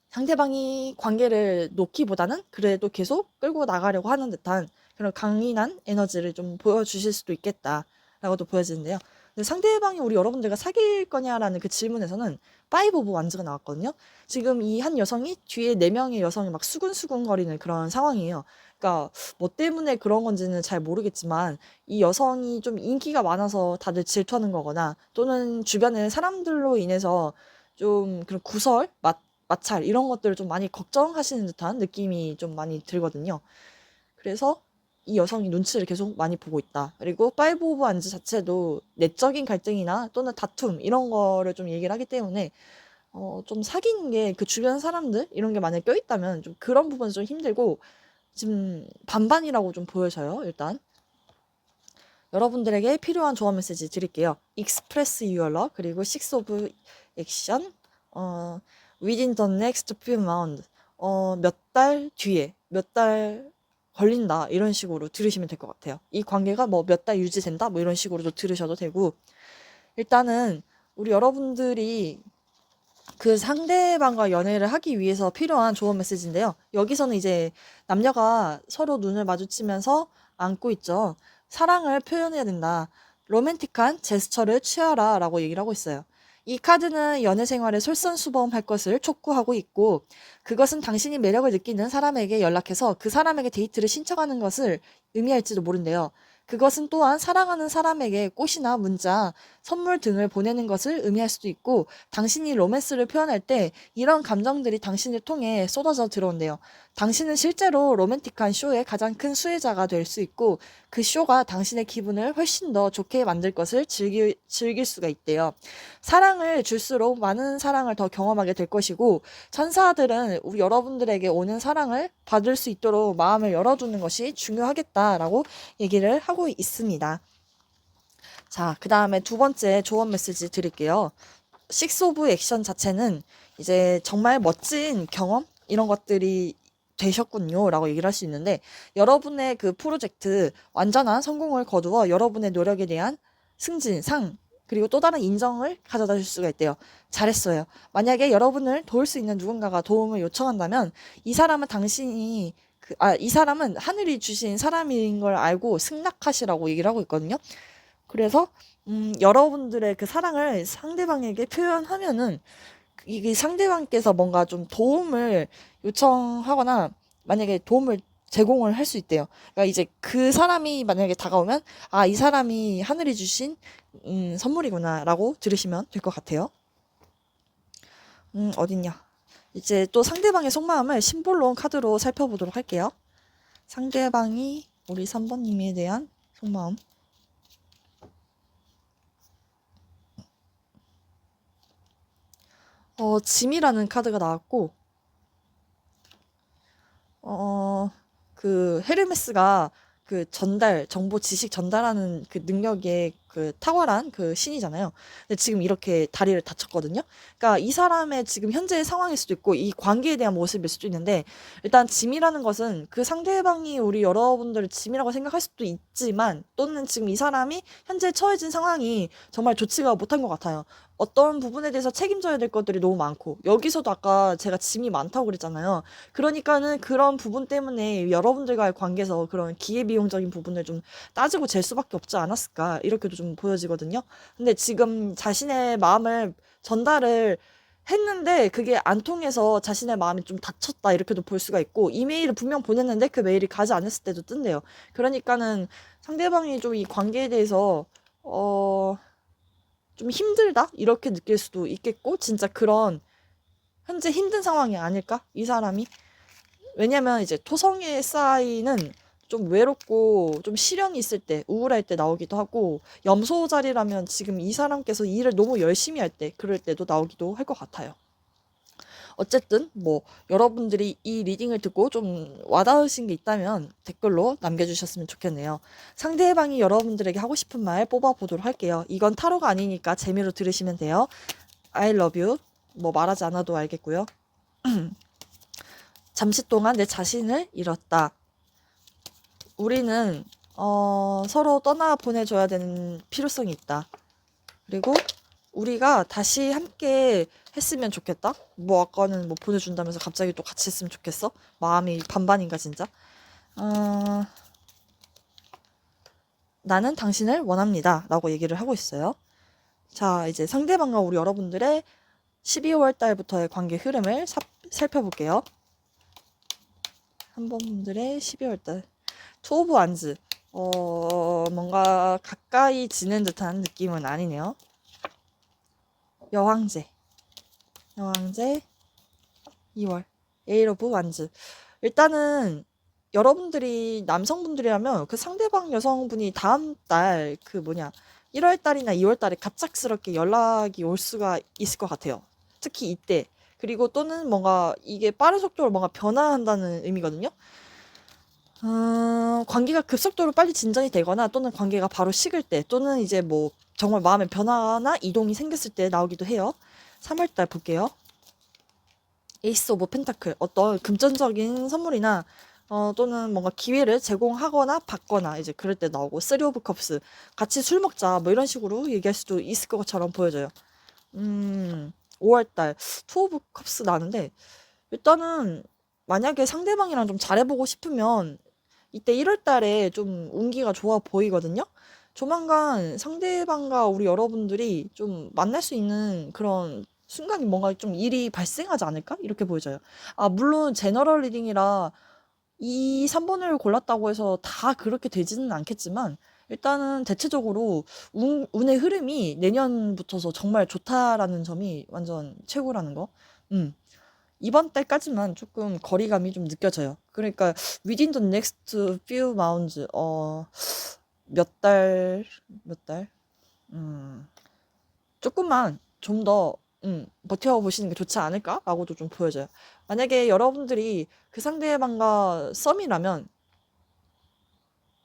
상대방이 관계를 놓기보다는 그래도 계속 끌고 나가려고 하는 듯한 그런 강인한 에너지를 좀 보여주실 수도 있겠다라고도 보여지는데요. 근데 상대방이 우리 여러분들과 사귈 거냐라는 그 질문에서는 파이브 오브 완즈가 나왔거든요. 지금 이 한 여성이 뒤에 4명의 여성이 막 수근수근거리는 그런 상황이에요. 그러니까 뭐 때문에 그런 건지는 잘 모르겠지만 이 여성이 좀 인기가 많아서 다들 질투하는 거거나 또는 주변의 사람들로 인해서 좀 그런 구설, 마찰 이런 것들을 좀 많이 걱정하시는 듯한 느낌이 좀 많이 들거든요. 그래서 이 여성이 눈치를 계속 많이 보고 있다. 그리고 파이브 오브 안즈 자체도 내적인 갈등이나 또는 다툼 이런 거를 좀 얘기를 하기 때문에 좀 사귀는 게 그 주변 사람들 이런 게 만약에 껴있다면 좀 그런 부분은 좀 힘들고 지금 반반이라고 좀 보여져요. 일단 여러분들에게 필요한 조언 메시지 드릴게요. Express your love 그리고 Six of Action within the next few months 몇 달 뒤에 몇 달 걸린다 이런 식으로 들으시면 될 것 같아요. 이 관계가 뭐 몇 달 유지된다 뭐 이런 식으로도 들으셔도 되고 일단은 우리 여러분들이 그 상대방과 연애를 하기 위해서 필요한 조언 메시지인데요. 여기서는 이제 남녀가 서로 눈을 마주치면서 안고 있죠. 사랑을 표현해야 된다. 로맨틱한 제스처를 취하라 라고 얘기를 하고 있어요. 이 카드는 연애 생활에 솔선수범할 것을 촉구하고 있고 그것은 당신이 매력을 느끼는 사람에게 연락해서 그 사람에게 데이트를 신청하는 것을 의미할지도 모른대요. 그것은 또한 사랑하는 사람에게 꽃이나 문자, 선물 등을 보내는 것을 의미할 수도 있고 당신이 로맨스를 표현할 때 이런 감정들이 당신을 통해 쏟아져 들어온대요. 당신은 실제로 로맨틱한 쇼의 가장 큰 수혜자가 될 수 있고 그 쇼가 당신의 기분을 훨씬 더 좋게 만들 것을 즐길 수가 있대요. 사랑을 줄수록 많은 사랑을 더 경험하게 될 것이고 천사들은 우리 여러분들에게 오는 사랑을 받을 수 있도록 마음을 열어두는 것이 중요하겠다라고 얘기를 하고 있습니다. 자, 그 다음에 두 번째 조언 메시지 드릴게요. 식스 오브 액션 자체는 이제 정말 멋진 경험 이런 것들이 되셨군요 라고 얘기를 할 수 있는데 여러분의 그 프로젝트 완전한 성공을 거두어 여러분의 노력에 대한 승진, 상 그리고 또 다른 인정을 가져다 줄 수가 있대요. 잘했어요. 만약에 여러분을 도울 수 있는 누군가가 도움을 요청한다면 이 사람은 이 사람은 하늘이 주신 사람인 걸 알고 승낙하시라고 얘기를 하고 있거든요. 그래서 여러분들의 그 사랑을 상대방에게 표현하면은 이게 상대방께서 뭔가 좀 도움을 요청하거나 만약에 도움을 제공을 할 수 있대요. 그러니까 이제 그 사람이 만약에 다가오면 아, 이 사람이 하늘이 주신 선물이구나라고 들으시면 될 것 같아요. 어딨냐? 이제 또 상대방의 속마음을 심볼론 카드로 살펴보도록 할게요. 상대방이 우리 3번님에 대한 속마음. 짐이라는 카드가 나왔고, 그 헤르메스가 그 정보 지식 전달하는 그 능력에 그 탁월한 그 신이잖아요. 근데 지금 이렇게 다리를 다쳤거든요. 그러니까 이 사람의 지금 현재의 상황일 수도 있고 이 관계에 대한 모습일 수도 있는데 일단 짐이라는 것은 그 상대방이 우리 여러분들을 짐이라고 생각할 수도 있지만 또는 지금 이 사람이 현재 처해진 상황이 정말 좋지가 못한 것 같아요. 어떤 부분에 대해서 책임져야 될 것들이 너무 많고 여기서도 아까 제가 짐이 많다고 그랬잖아요. 그러니까는 그런 부분 때문에 여러분들과의 관계에서 그런 기회비용적인 부분을 좀 따지고 잴 수밖에 없지 않았을까 이렇게도 좀 보여지거든요. 근데 지금 자신의 마음을 전달을 했는데 그게 안 통해서 자신의 마음이 좀 다쳤다 이렇게도 볼 수가 있고 이메일을 분명 보냈는데 그 메일이 가지 않았을 때도 뜬대요. 그러니까는 상대방이 좀 이 관계에 대해서 좀 힘들다 이렇게 느낄 수도 있겠고 진짜 그런 현재 힘든 상황이 아닐까 이 사람이. 왜냐면 이제 토성의 사인은 좀 외롭고 좀 시련이 있을 때 우울할 때 나오기도 하고 염소 자리라면 지금 이 사람께서 일을 너무 열심히 할 때 그럴 때도 나오기도 할 것 같아요. 어쨌든 뭐 여러분들이 이 리딩을 듣고 좀 와닿으신 게 있다면 댓글로 남겨주셨으면 좋겠네요. 상대방이 여러분들에게 하고 싶은 말 뽑아보도록 할게요. 이건 타로가 아니니까 재미로 들으시면 돼요. I love you. 뭐 말하지 않아도 알겠고요. 잠시 동안 내 자신을 잃었다. 우리는 서로 떠나 보내줘야 되는 필요성이 있다. 그리고 우리가 다시 함께 했으면 좋겠다. 뭐 아까는 뭐 보내준다면서 갑자기 또 같이 했으면 좋겠어. 마음이 반반인가 진짜. 나는 당신을 원합니다. 라고 얘기를 하고 있어요. 자, 이제 상대방과 우리 여러분들의 12월 달부터의 관계 흐름을 살펴볼게요. 3번 분들의 12월달. 투 오브 완즈. 뭔가 가까이 지는 듯한 느낌은 아니네요. 여왕제. 여왕제 2월. 에일 오브 완즈. 일단은 여러분들이 남성분들이라면 그 상대방 여성분이 다음 달 1월 달이나 2월 달에 갑작스럽게 연락이 올 수가 있을 것 같아요. 특히 이때. 그리고 또는 뭔가 이게 빠른 속도로 뭔가 변화한다는 의미거든요. 관계가 급속도로 빨리 진전이 되거나 또는 관계가 바로 식을 때 또는 이제 뭐 정말 마음의 변화나 이동이 생겼을 때 나오기도 해요. 3월 달 볼게요. 에이스 오브 펜타클. 어떤 금전적인 선물이나 또는 뭔가 기회를 제공하거나 받거나 이제 그럴 때 나오고, 쓰리 오브 컵스. 같이 술 먹자 뭐 이런 식으로 얘기할 수도 있을 것처럼 보여져요. 5월달 투 오브 컵스 나는데, 일단은 만약에 상대방이랑 좀 잘해보고 싶으면 이때 1월달에 좀 운기가 좋아 보이거든요. 조만간 상대방과 우리 여러분들이 좀 만날 수 있는 그런 순간이 뭔가 좀 일이 발생하지 않을까? 이렇게 보여져요. 물론 제너럴 리딩이라 이 3번을 골랐다고 해서 다 그렇게 되지는 않겠지만, 일단은 대체적으로 운의 흐름이 내년부터서 정말 좋다라는 점이 완전 최고라는 거. 이번 달까지만 조금 거리감이 좀 느껴져요. 그러니까 within the next few months, 몇 달? 조금만 좀 더 버텨보시는 게 좋지 않을까라고도 좀 보여져요. 만약에 여러분들이 그 상대방과 썸이라면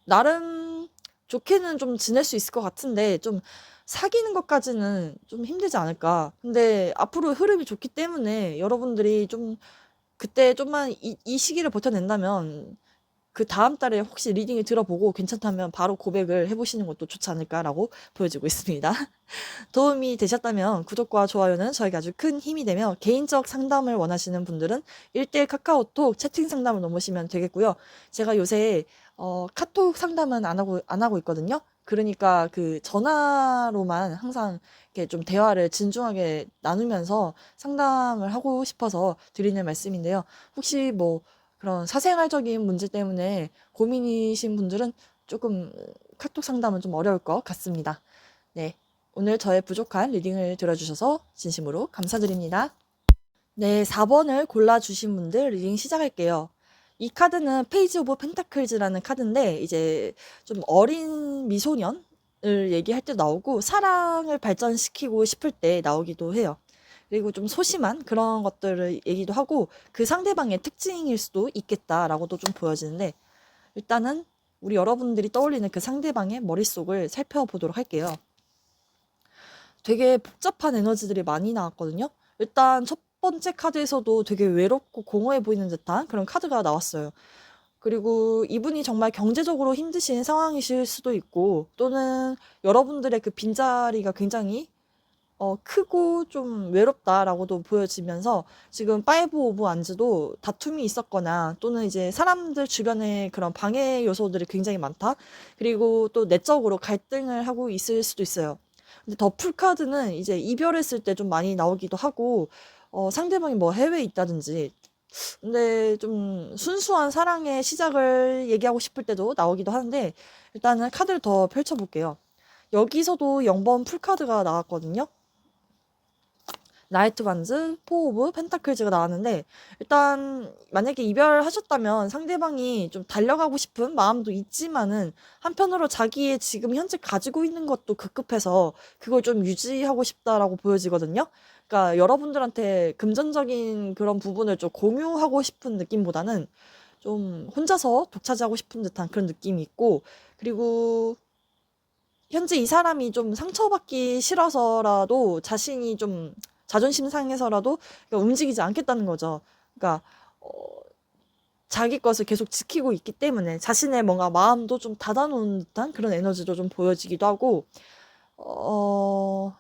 나름 좋게는 좀 지낼 수 있을 것 같은데, 좀 사귀는 것까지는 좀 힘들지 않을까. 근데 앞으로 흐름이 좋기 때문에 여러분들이 좀 그때 좀만 이 시기를 버텨낸다면 그 다음 달에 혹시 리딩을 들어보고 괜찮다면 바로 고백을 해보시는 것도 좋지 않을까라고 보여지고 있습니다. 도움이 되셨다면 구독과 좋아요는 저에게 아주 큰 힘이 되며, 개인적 상담을 원하시는 분들은 1대1 카카오톡 채팅 상담을 넘으시면 되겠고요. 제가 요새 카톡 상담은 안 하고 있거든요. 그러니까 그 전화로만 항상 이렇게 좀 대화를 진중하게 나누면서 상담을 하고 싶어서 드리는 말씀인데요. 혹시 뭐 그런 사생활적인 문제 때문에 고민이신 분들은 조금 카톡 상담은 좀 어려울 것 같습니다. 네. 오늘 저의 부족한 리딩을 들어주셔서 진심으로 감사드립니다. 네, 4번을 골라주신 분들 리딩 시작할게요. 이 카드는 페이지 오브 펜타클즈라는 카드인데, 이제 좀 어린 미소년을 얘기할 때 나오고, 사랑을 발전시키고 싶을 때 나오기도 해요. 그리고 좀 소심한 그런 것들을 얘기도 하고, 그 상대방의 특징일 수도 있겠다라고도 좀 보여지는데, 일단은 우리 여러분들이 떠올리는 그 상대방의 머릿속을 살펴보도록 할게요. 되게 복잡한 에너지들이 많이 나왔거든요. 일단 첫 번째 카드에서도 되게 외롭고 공허해 보이는 듯한 그런 카드가 나왔어요. 그리고 이분이 정말 경제적으로 힘드신 상황이실 수도 있고, 또는 여러분들의 그 빈자리가 굉장히 크고 좀 외롭다라고도 보여지면서, 지금 파이브 오브 안즈도 다툼이 있었거나 또는 이제 사람들 주변에 그런 방해 요소들이 굉장히 많다. 그리고 또 내적으로 갈등을 하고 있을 수도 있어요. 근데 더 풀카드는 이제 이별했을 때 좀 많이 나오기도 하고, 상대방이 뭐 해외에 있다든지, 근데 좀 순수한 사랑의 시작을 얘기하고 싶을 때도 나오기도 하는데, 일단은 카드를 더 펼쳐볼게요. 여기서도 0번 풀카드가 나왔거든요. 나이트 반즈, 포 오브 펜타클즈가 나왔는데, 일단 만약에 이별하셨다면 상대방이 좀 달려가고 싶은 마음도 있지만은, 한편으로 자기의 지금 현재 가지고 있는 것도 급급해서 그걸 좀 유지하고 싶다라고 보여지거든요. 그러니까 여러분들한테 금전적인 그런 부분을 좀 공유하고 싶은 느낌보다는 좀 혼자서 독차지하고 싶은 듯한 그런 느낌이 있고, 그리고 현재 이 사람이 좀 상처받기 싫어서라도, 자신이 좀 자존심 상해서라도 그러니까 움직이지 않겠다는 거죠. 그러니까 어, 자기 것을 계속 지키고 있기 때문에 자신의 뭔가 마음도 좀 닫아놓은 듯한 그런 에너지도 좀 보여지기도 하고, 또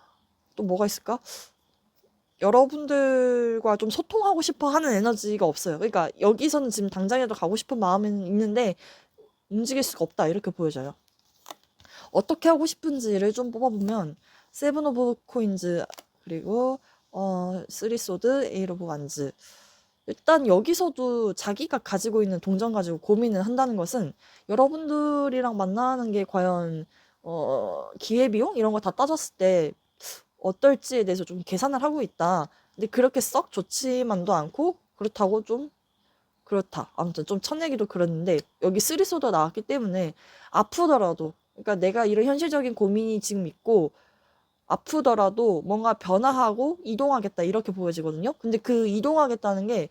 뭐가 있을까? 여러분들과 좀 소통하고 싶어 하는 에너지가 없어요. 그러니까 여기서는 지금 당장이라도 가고 싶은 마음은 있는데 움직일 수가 없다, 이렇게 보여져요. 어떻게 하고 싶은지를 좀 뽑아보면, 세븐 오브 코인즈, 그리고 쓰리 소드, 에잇 오브 완즈. 일단 여기서도 자기가 가지고 있는 동전 가지고 고민을 한다는 것은 여러분들이랑 만나는 게 과연 기회비용 이런 거 다 따졌을 때 어떨지에 대해서 좀 계산을 하고 있다. 근데 그렇게 썩 좋지만도 않고 그렇다고 좀 그렇다. 아무튼 좀 첫 얘기도 그랬는데 여기 쓰리소드 나왔기 때문에 아프더라도, 그러니까 내가 이런 현실적인 고민이 지금 있고 아프더라도 뭔가 변화하고 이동하겠다 이렇게 보여지거든요. 근데 그 이동하겠다는 게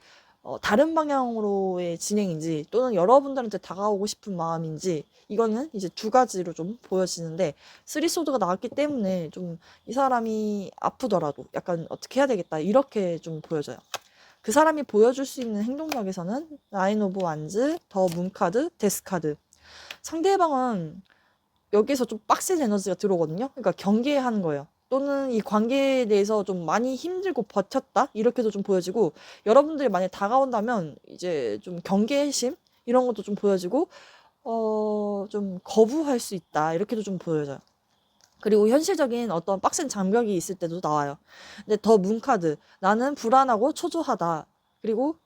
다른 방향으로의 진행인지 또는 여러분들한테 다가오고 싶은 마음인지 이거는 이제 두 가지로 좀 보여지는데, 쓰리소드가 나왔기 때문에 좀 이 사람이 아프더라도 약간 어떻게 해야 되겠다 이렇게 좀 보여져요. 그 사람이 보여줄 수 있는 행동력에서는 나인 오브 완즈, 더 문카드, 데스카드. 상대방은 여기서 좀 빡센 에너지가 들어오거든요. 그러니까 경계하는 거예요. 또는 이 관계에 대해서 좀 많이 힘들고 버텼다? 이렇게도 좀 보여지고, 여러분들이 만약에 다가온다면 이제 좀 경계심? 이런 것도 좀 보여지고, 좀 거부할 수 있다. 이렇게도 좀 보여져요. 그리고 현실적인 어떤 빡센 장벽이 있을 때도 나와요. 근데 더 문카드. 나는 불안하고 초조하다. 그리고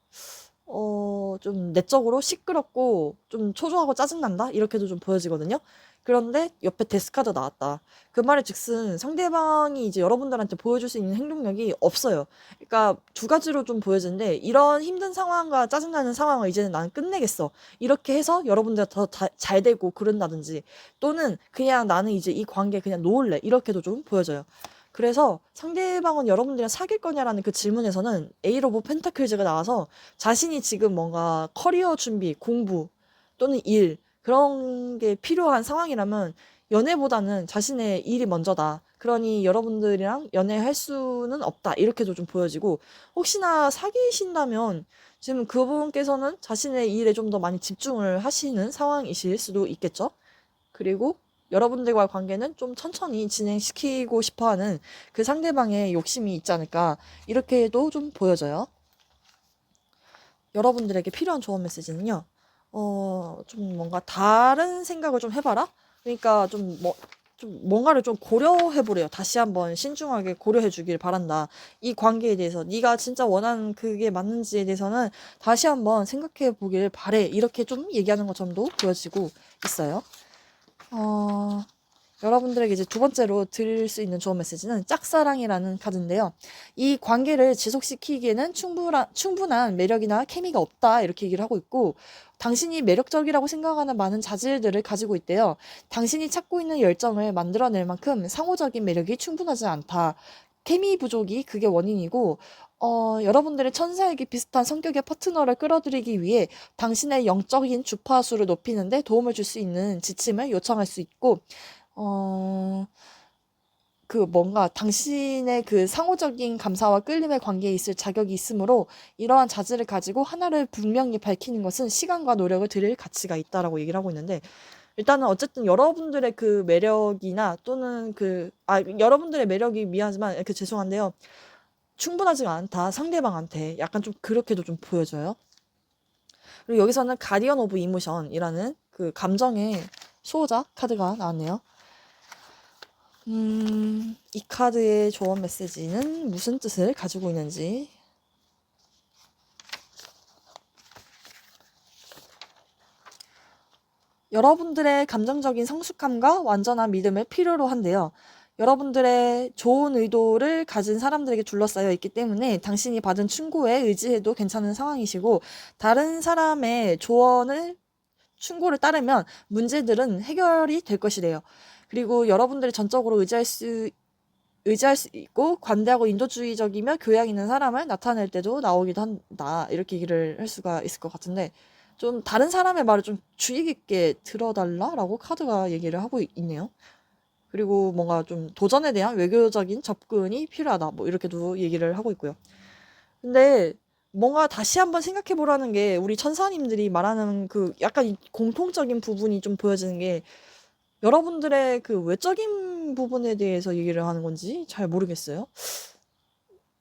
좀 내적으로 시끄럽고 좀 초조하고 짜증난다? 이렇게도 좀 보여지거든요. 그런데 옆에 데스카드 나왔다. 그 말의 즉슨 상대방이 이제 여러분들한테 보여줄 수 있는 행동력이 없어요. 그러니까 두 가지로 좀 보여지는데, 이런 힘든 상황과 짜증나는 상황을 이제는 나는 끝내겠어. 이렇게 해서 여러분들 더 잘 되고 그런다든지, 또는 그냥 나는 이제 이 관계 그냥 놓을래. 이렇게도 좀 보여져요. 그래서 상대방은 여러분들이랑 사귈 거냐라는 그 질문에서는 에이트 오브 펜타클즈가 나와서 자신이 지금 뭔가 커리어 준비, 공부 또는 일 그런 게 필요한 상황이라면 연애보다는 자신의 일이 먼저다. 그러니 여러분들이랑 연애할 수는 없다. 이렇게도 좀 보여지고, 혹시나 사귀신다면 지금 그분께서는 자신의 일에 좀 더 많이 집중을 하시는 상황이실 수도 있겠죠. 그리고 여러분들과의 관계는 좀 천천히 진행시키고 싶어하는 그 상대방의 욕심이 있지 않을까, 이렇게도 좀 보여져요. 여러분들에게 필요한 조언 메시지는요. 좀 뭔가 다른 생각을 좀 해봐라. 그러니까 좀 뭔가를 좀 고려해보래요. 다시 한번 신중하게 고려해주길 바란다. 이 관계에 대해서 네가 진짜 원하는 그게 맞는지에 대해서는 다시 한번 생각해보길 바래. 이렇게 좀 얘기하는 것처럼도 보여지고 있어요. 어, 여러분들에게 이제 두 번째로 드릴 수 있는 좋은 메시지는 짝사랑이라는 카드인데요. 이 관계를 지속시키기에는 충분한 매력이나 케미가 없다. 이렇게 얘기를 하고 있고, 당신이 매력적이라고 생각하는 많은 자질들을 가지고 있대요. 당신이 찾고 있는 열정을 만들어낼 만큼 상호적인 매력이 충분하지 않다. 케미 부족이 그게 원인이고, 여러분들의 천사에게 비슷한 성격의 파트너를 끌어들이기 위해 당신의 영적인 주파수를 높이는데 도움을 줄 수 있는 지침을 요청할 수 있고, 어, 그 뭔가 당신의 그 상호적인 감사와 끌림의 관계에 있을 자격이 있으므로 이러한 자질을 가지고 하나를 분명히 밝히는 것은 시간과 노력을 들일 가치가 있다라고 얘기를 하고 있는데, 일단은 어쨌든 여러분들의 그 매력이나 또는 여러분들의 매력이 미안하지만 죄송한데요. 충분하지가 않다. 상대방한테 약간 좀 그렇게도 좀 보여져요. 그리고 여기서는 가디언 오브 이모션이라는 그 감정의 수호자 카드가 나왔네요. 이 카드의 조언 메시지는 무슨 뜻을 가지고 있는지. 여러분들의 감정적인 성숙함과 완전한 믿음을 필요로 한대요. 여러분들의 좋은 의도를 가진 사람들에게 둘러싸여 있기 때문에 당신이 받은 충고에 의지해도 괜찮은 상황이시고, 다른 사람의 충고를 따르면 문제들은 해결이 될 것이래요. 그리고 여러분들이 전적으로 의지할 수 있고 관대하고 인도주의적이며 교양 있는 사람을 나타낼 때도 나오기도 한다. 이렇게 얘기를 할 수가 있을 것 같은데, 좀 다른 사람의 말을 좀 주의 깊게 들어달라라고 카드가 얘기를 하고 있네요. 그리고 뭔가 좀 도전에 대한 외교적인 접근이 필요하다. 뭐 이렇게도 얘기를 하고 있고요. 근데 뭔가 다시 한번 생각해 보라는 게, 우리 천사님들이 말하는 그 약간 공통적인 부분이 좀 보여지는 게, 여러분들의 그 외적인 부분에 대해서 얘기를 하는 건지 잘 모르겠어요.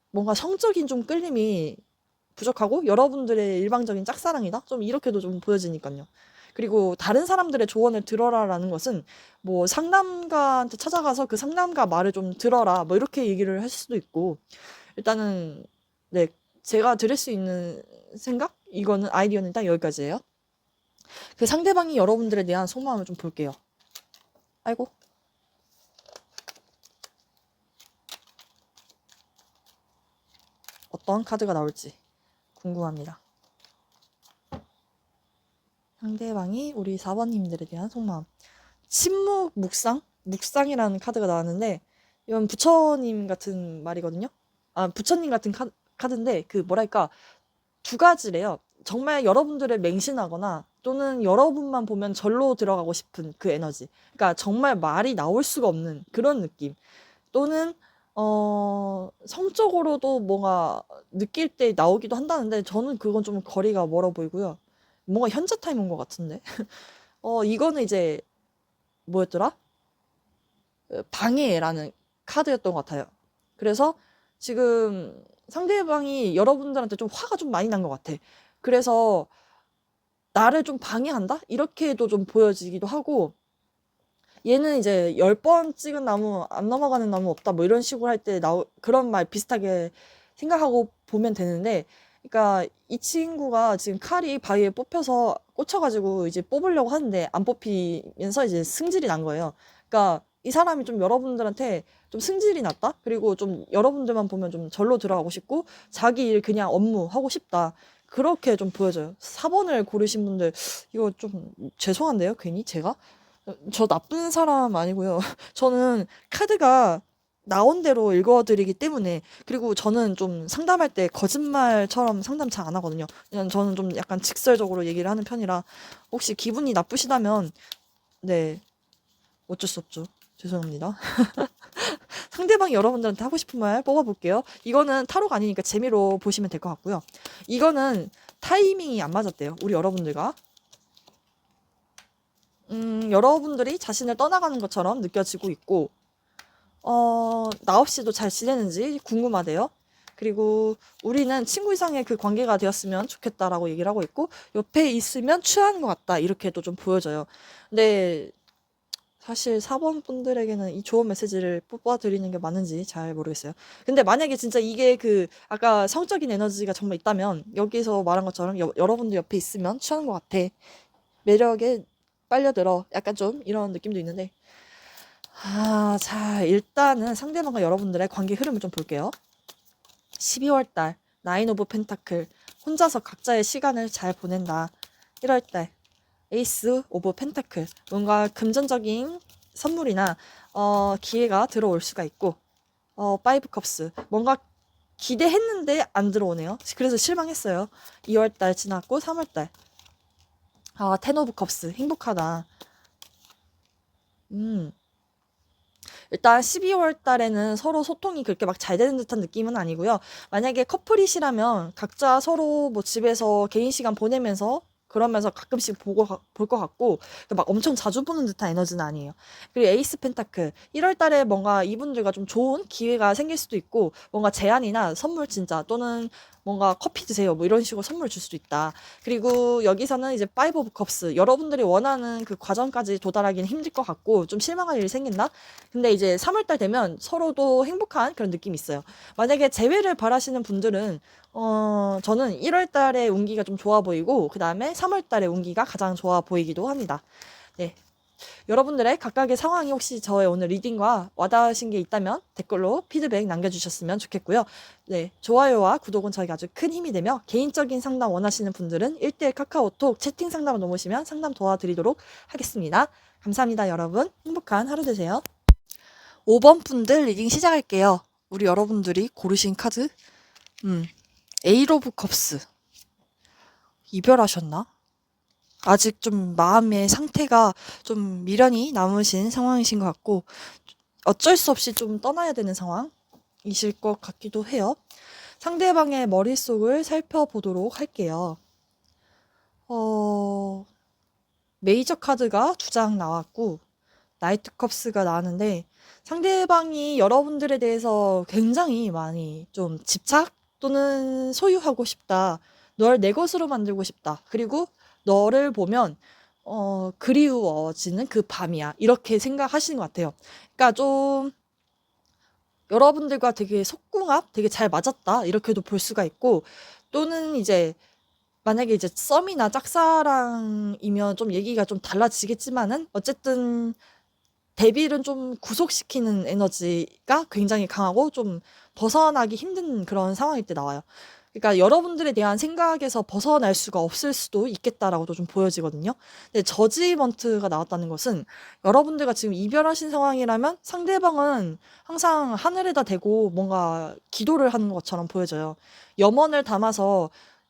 뭔가 성적인 좀 끌림이 부족하고 여러분들의 일방적인 짝사랑이다? 좀 이렇게도 좀 보여지니까요. 그리고 다른 사람들의 조언을 들어라라는 것은 뭐 상담가한테 찾아가서 그 상담가 말을 좀 들어라 뭐 이렇게 얘기를 할 수도 있고, 일단은 네, 제가 드릴 수 있는 생각? 이거는 아이디어는 딱 여기까지예요. 그 상대방이 여러분들에 대한 속마음을 좀 볼게요. 아이고. 어떤 카드가 나올지 궁금합니다. 상대방이 우리 4번님들에 대한 속마음. 침묵, 묵상? 묵상이라는 카드가 나왔는데 이건 부처님 같은 말이거든요. 부처님 같은 카드인데 그 뭐랄까 두 가지래요. 정말 여러분들을 맹신하거나 또는 여러분만 보면 절로 들어가고 싶은 그 에너지. 그러니까 정말 말이 나올 수가 없는 그런 느낌. 또는 성적으로도 뭔가 느낄 때 나오기도 한다는데 저는 그건 좀 거리가 멀어 보이고요. 뭔가 현자 타임인 것 같은데. 이거는 이제 뭐였더라? 방해라는 카드였던 것 같아요. 그래서 지금 상대방이 여러분들한테 좀 화가 좀 많이 난 것 같아. 그래서 나를 좀 방해한다? 이렇게도 좀 보여지기도 하고 얘는 이제 10번 찍은 나무 안 넘어가는 나무 없다 뭐 이런 식으로 할 때 그런 말 비슷하게 생각하고 보면 되는데 그러니까 이 친구가 지금 칼이 바위에 뽑혀서 꽂혀가지고 이제 뽑으려고 하는데 안 뽑히면서 이제 승질이 난 거예요. 그러니까 이 사람이 좀 여러분들한테 좀 승질이 났다? 그리고 좀 여러분들만 보면 좀 절로 들어가고 싶고 자기 일 그냥 업무 하고 싶다. 그렇게 좀 보여져요. 4번을 고르신 분들 이거 좀 죄송한데요, 괜히 제가? 저 나쁜 사람 아니고요. 저는 카드가 나온 대로 읽어드리기 때문에 그리고 저는 좀 상담할 때 거짓말처럼 상담 잘 안 하거든요. 그냥 저는 좀 약간 직설적으로 얘기를 하는 편이라 혹시 기분이 나쁘시다면 네 어쩔 수 없죠. 죄송합니다. 상대방이 여러분들한테 하고 싶은 말 뽑아볼게요. 이거는 타로가 아니니까 재미로 보시면 될 것 같고요. 이거는 타이밍이 안 맞았대요. 우리 여러분들과. 여러분들이 자신을 떠나가는 것처럼 느껴지고 있고, 나 없이도 잘 지내는지 궁금하대요. 그리고 우리는 친구 이상의 그 관계가 되었으면 좋겠다라고 얘기를 하고 있고, 옆에 있으면 취하는 것 같다. 이렇게도 좀 보여져요. 근데 사실 4번 분들에게는 이 좋은 메시지를 뽑아드리는 게 맞는지 잘 모르겠어요. 근데 만약에 진짜 이게 그 아까 성적인 에너지가 정말 있다면 여기서 말한 것처럼 여러분들 옆에 있으면 취하는 것 같아. 매력에 빨려들어. 약간 좀 이런 느낌도 있는데. 자, 일단은 상대방과 여러분들의 관계 흐름을 좀 볼게요. 12월 달, 나인 오브 펜타클. 혼자서 각자의 시간을 잘 보낸다. 1월 달, 에이스 오브 펜타클. 뭔가 금전적인 선물이나, 기회가 들어올 수가 있고, 파이브 컵스. 뭔가 기대했는데 안 들어오네요. 그래서 실망했어요. 2월 달 지났고, 3월 달. 텐 오브 컵스. 행복하다. 일단 12월 달에는 서로 소통이 그렇게 막 잘 되는 듯한 느낌은 아니고요. 만약에 커플이시라면 각자 서로 뭐 집에서 개인 시간 보내면서 그러면서 가끔씩 볼 것 같고 막 엄청 자주 보는 듯한 에너지는 아니에요. 그리고 에이스 펜타클 1월 달에 뭔가 이분들과 좀 좋은 기회가 생길 수도 있고 뭔가 제안이나 선물 진짜 또는 뭔가 커피 드세요 뭐 이런 식으로 선물 줄 수도 있다. 그리고 여기서는 이제 파이브 오브 컵스 여러분들이 원하는 그 과정까지 도달하기는 힘들 것 같고 좀 실망할 일이 생긴다. 근데 이제 3월달 되면 서로도 행복한 그런 느낌이 있어요. 만약에 재회를 바라시는 분들은 저는 1월달에 운기가 좀 좋아 보이고 그 다음에 3월달에 운기가 가장 좋아 보이기도 합니다. 네. 여러분들의 각각의 상황이 혹시 저의 오늘 리딩과 와닿으신 게 있다면 댓글로 피드백 남겨주셨으면 좋겠고요. 네, 좋아요와 구독은 저희가 아주 큰 힘이 되며 개인적인 상담 원하시는 분들은 1대1 카카오톡 채팅 상담을 넘으시면 상담 도와드리도록 하겠습니다. 감사합니다, 여러분. 행복한 하루 되세요. 5번 분들 리딩 시작할게요. 우리 여러분들이 고르신 카드, 에이 오브 컵스. 이별하셨나? 아직 좀 마음의 상태가 좀 미련이 남으신 상황이신 것 같고 어쩔 수 없이 좀 떠나야 되는 상황이실 것 같기도 해요. 상대방의 머릿속을 살펴보도록 할게요. 메이저 카드가 2장 나왔고 나이트 컵스가 나왔는데 상대방이 여러분들에 대해서 굉장히 많이 좀 집착 또는 소유하고 싶다. 널 내 것으로 만들고 싶다. 그리고 너를 보면 그리워지는 그 밤이야. 이렇게 생각하시는 것 같아요. 그러니까 좀 여러분들과 되게 속궁합 되게 잘 맞았다. 이렇게도 볼 수가 있고 또는 이제 만약에 이제 썸이나 짝사랑이면 좀 얘기가 좀 달라지겠지만은 어쨌든 데빌은 좀 구속시키는 에너지가 굉장히 강하고 좀 벗어나기 힘든 그런 상황일 때 나와요. 그러니까 여러분들에 대한 생각에서 벗어날 수가 없을 수도 있겠다라고도 좀 보여지거든요. 근데 저지먼트가 나왔다는 것은 여러분들과 지금 이별하신 상황이라면 상대방은 항상 하늘에다 대고 뭔가 기도를 하는 것처럼 보여져요. 염원을 담아서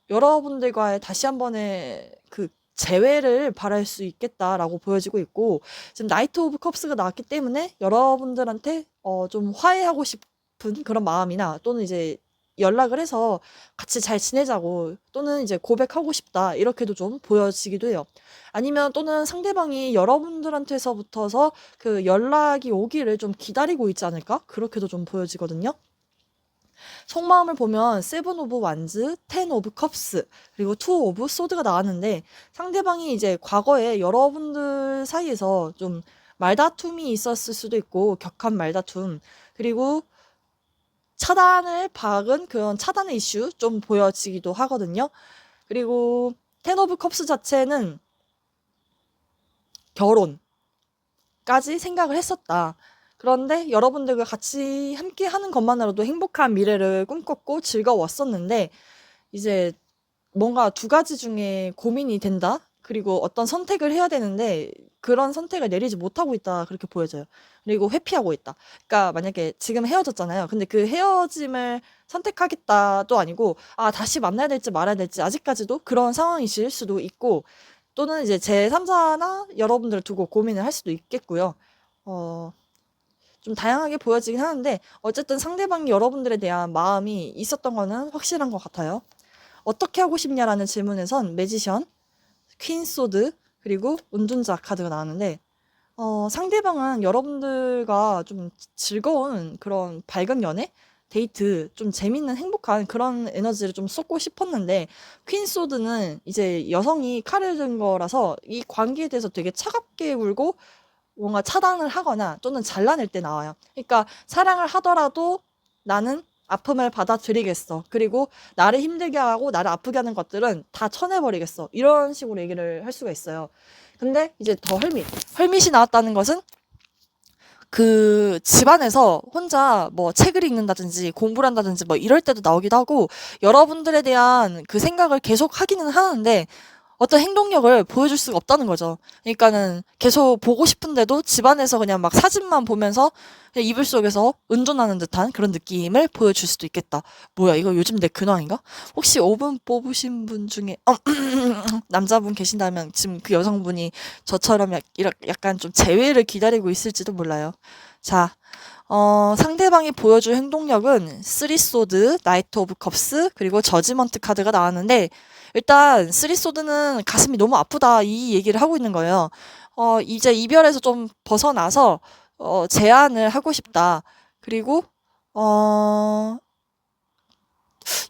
여러분들과의 다시 한 번의 그 재회를 바랄 수 있겠다라고 보여지고 있고, 지금 나이트 오브 컵스가 나왔기 때문에 여러분들한테 좀 화해하고 싶은 그런 마음이나 또는 이제 연락을 해서 같이 잘 지내자고 또는 이제 고백하고 싶다 이렇게도 좀 보여지기도 해요. 아니면 또는 상대방이 여러분들한테서부터서 그 연락이 오기를 좀 기다리고 있지 않을까? 그렇게도 좀 보여지거든요. 속마음을 보면 세븐 오브 완즈, 텐 오브 컵스, 그리고 투 오브 소드가 나왔는데 상대방이 이제 과거에 여러분들 사이에서 좀 말다툼이 있었을 수도 있고 격한 말다툼, 그리고 차단을 박은 그런 차단의 이슈 좀 보여지기도 하거든요. 그리고 텐 오브 컵스 자체는 결혼까지 생각을 했었다. 그런데 여러분들과 같이 함께 하는 것만으로도 행복한 미래를 꿈꿨고 즐거웠었는데 이제 뭔가 두 가지 중에 고민이 된다? 그리고 어떤 선택을 해야 되는데 그런 선택을 내리지 못하고 있다. 그렇게 보여져요. 그리고 회피하고 있다. 그러니까 만약에 지금 헤어졌잖아요. 근데 그 헤어짐을 선택하겠다도 아니고 아, 다시 만나야 될지 말아야 될지 아직까지도 그런 상황이실 수도 있고 또는 이제 제3자나 여러분들을 두고 고민을 할 수도 있겠고요. 어, 좀 다양하게 보여지긴 하는데 어쨌든 상대방이 여러분들에 대한 마음이 있었던 거는 확실한 것 같아요. 어떻게 하고 싶냐라는 질문에선 매지션, 퀸소드, 그리고 운둔자 카드가 나왔는데 상대방은 여러분들과 좀 즐거운 그런 밝은 연애, 데이트, 좀 재밌는 행복한 그런 에너지를 좀 쏟고 싶었는데 퀸소드는 이제 여성이 칼을 든 거라서 이 관계에 대해서 되게 차갑게 굴고 뭔가 차단을 하거나 또는 잘라낼 때 나와요. 그러니까 사랑을 하더라도 나는 아픔을 받아들이겠어. 그리고 나를 힘들게 하고 나를 아프게 하는 것들은 다 쳐내버리겠어. 이런 식으로 얘기를 할 수가 있어요. 근데 이제 더 헐밋이 나왔다는 것은 그 집안에서 혼자 뭐 책을 읽는다든지 공부를 한다든지 뭐 이럴 때도 나오기도 하고 여러분들에 대한 그 생각을 계속 하기는 하는데 어떤 행동력을 보여줄 수가 없다는 거죠. 그러니까는 계속 보고 싶은데도 집안에서 그냥 막 사진만 보면서 그냥 이불 속에서 은둔하는 듯한 그런 느낌을 보여줄 수도 있겠다. 뭐야, 이거 요즘 내 근황인가? 혹시 5분 뽑으신 분 중에 남자분 계신다면 지금 그 여성분이 저처럼 약간 좀 재회를 기다리고 있을지도 몰라요. 자, 상대방이 보여줄 행동력은 쓰리소드, 나이트 오브 컵스, 그리고 저지먼트 카드가 나왔는데 일단 쓰리소드는 가슴이 너무 아프다 이 얘기를 하고 있는 거예요. 이제 이별에서 좀 벗어나서 제안을 하고 싶다. 그리고 어,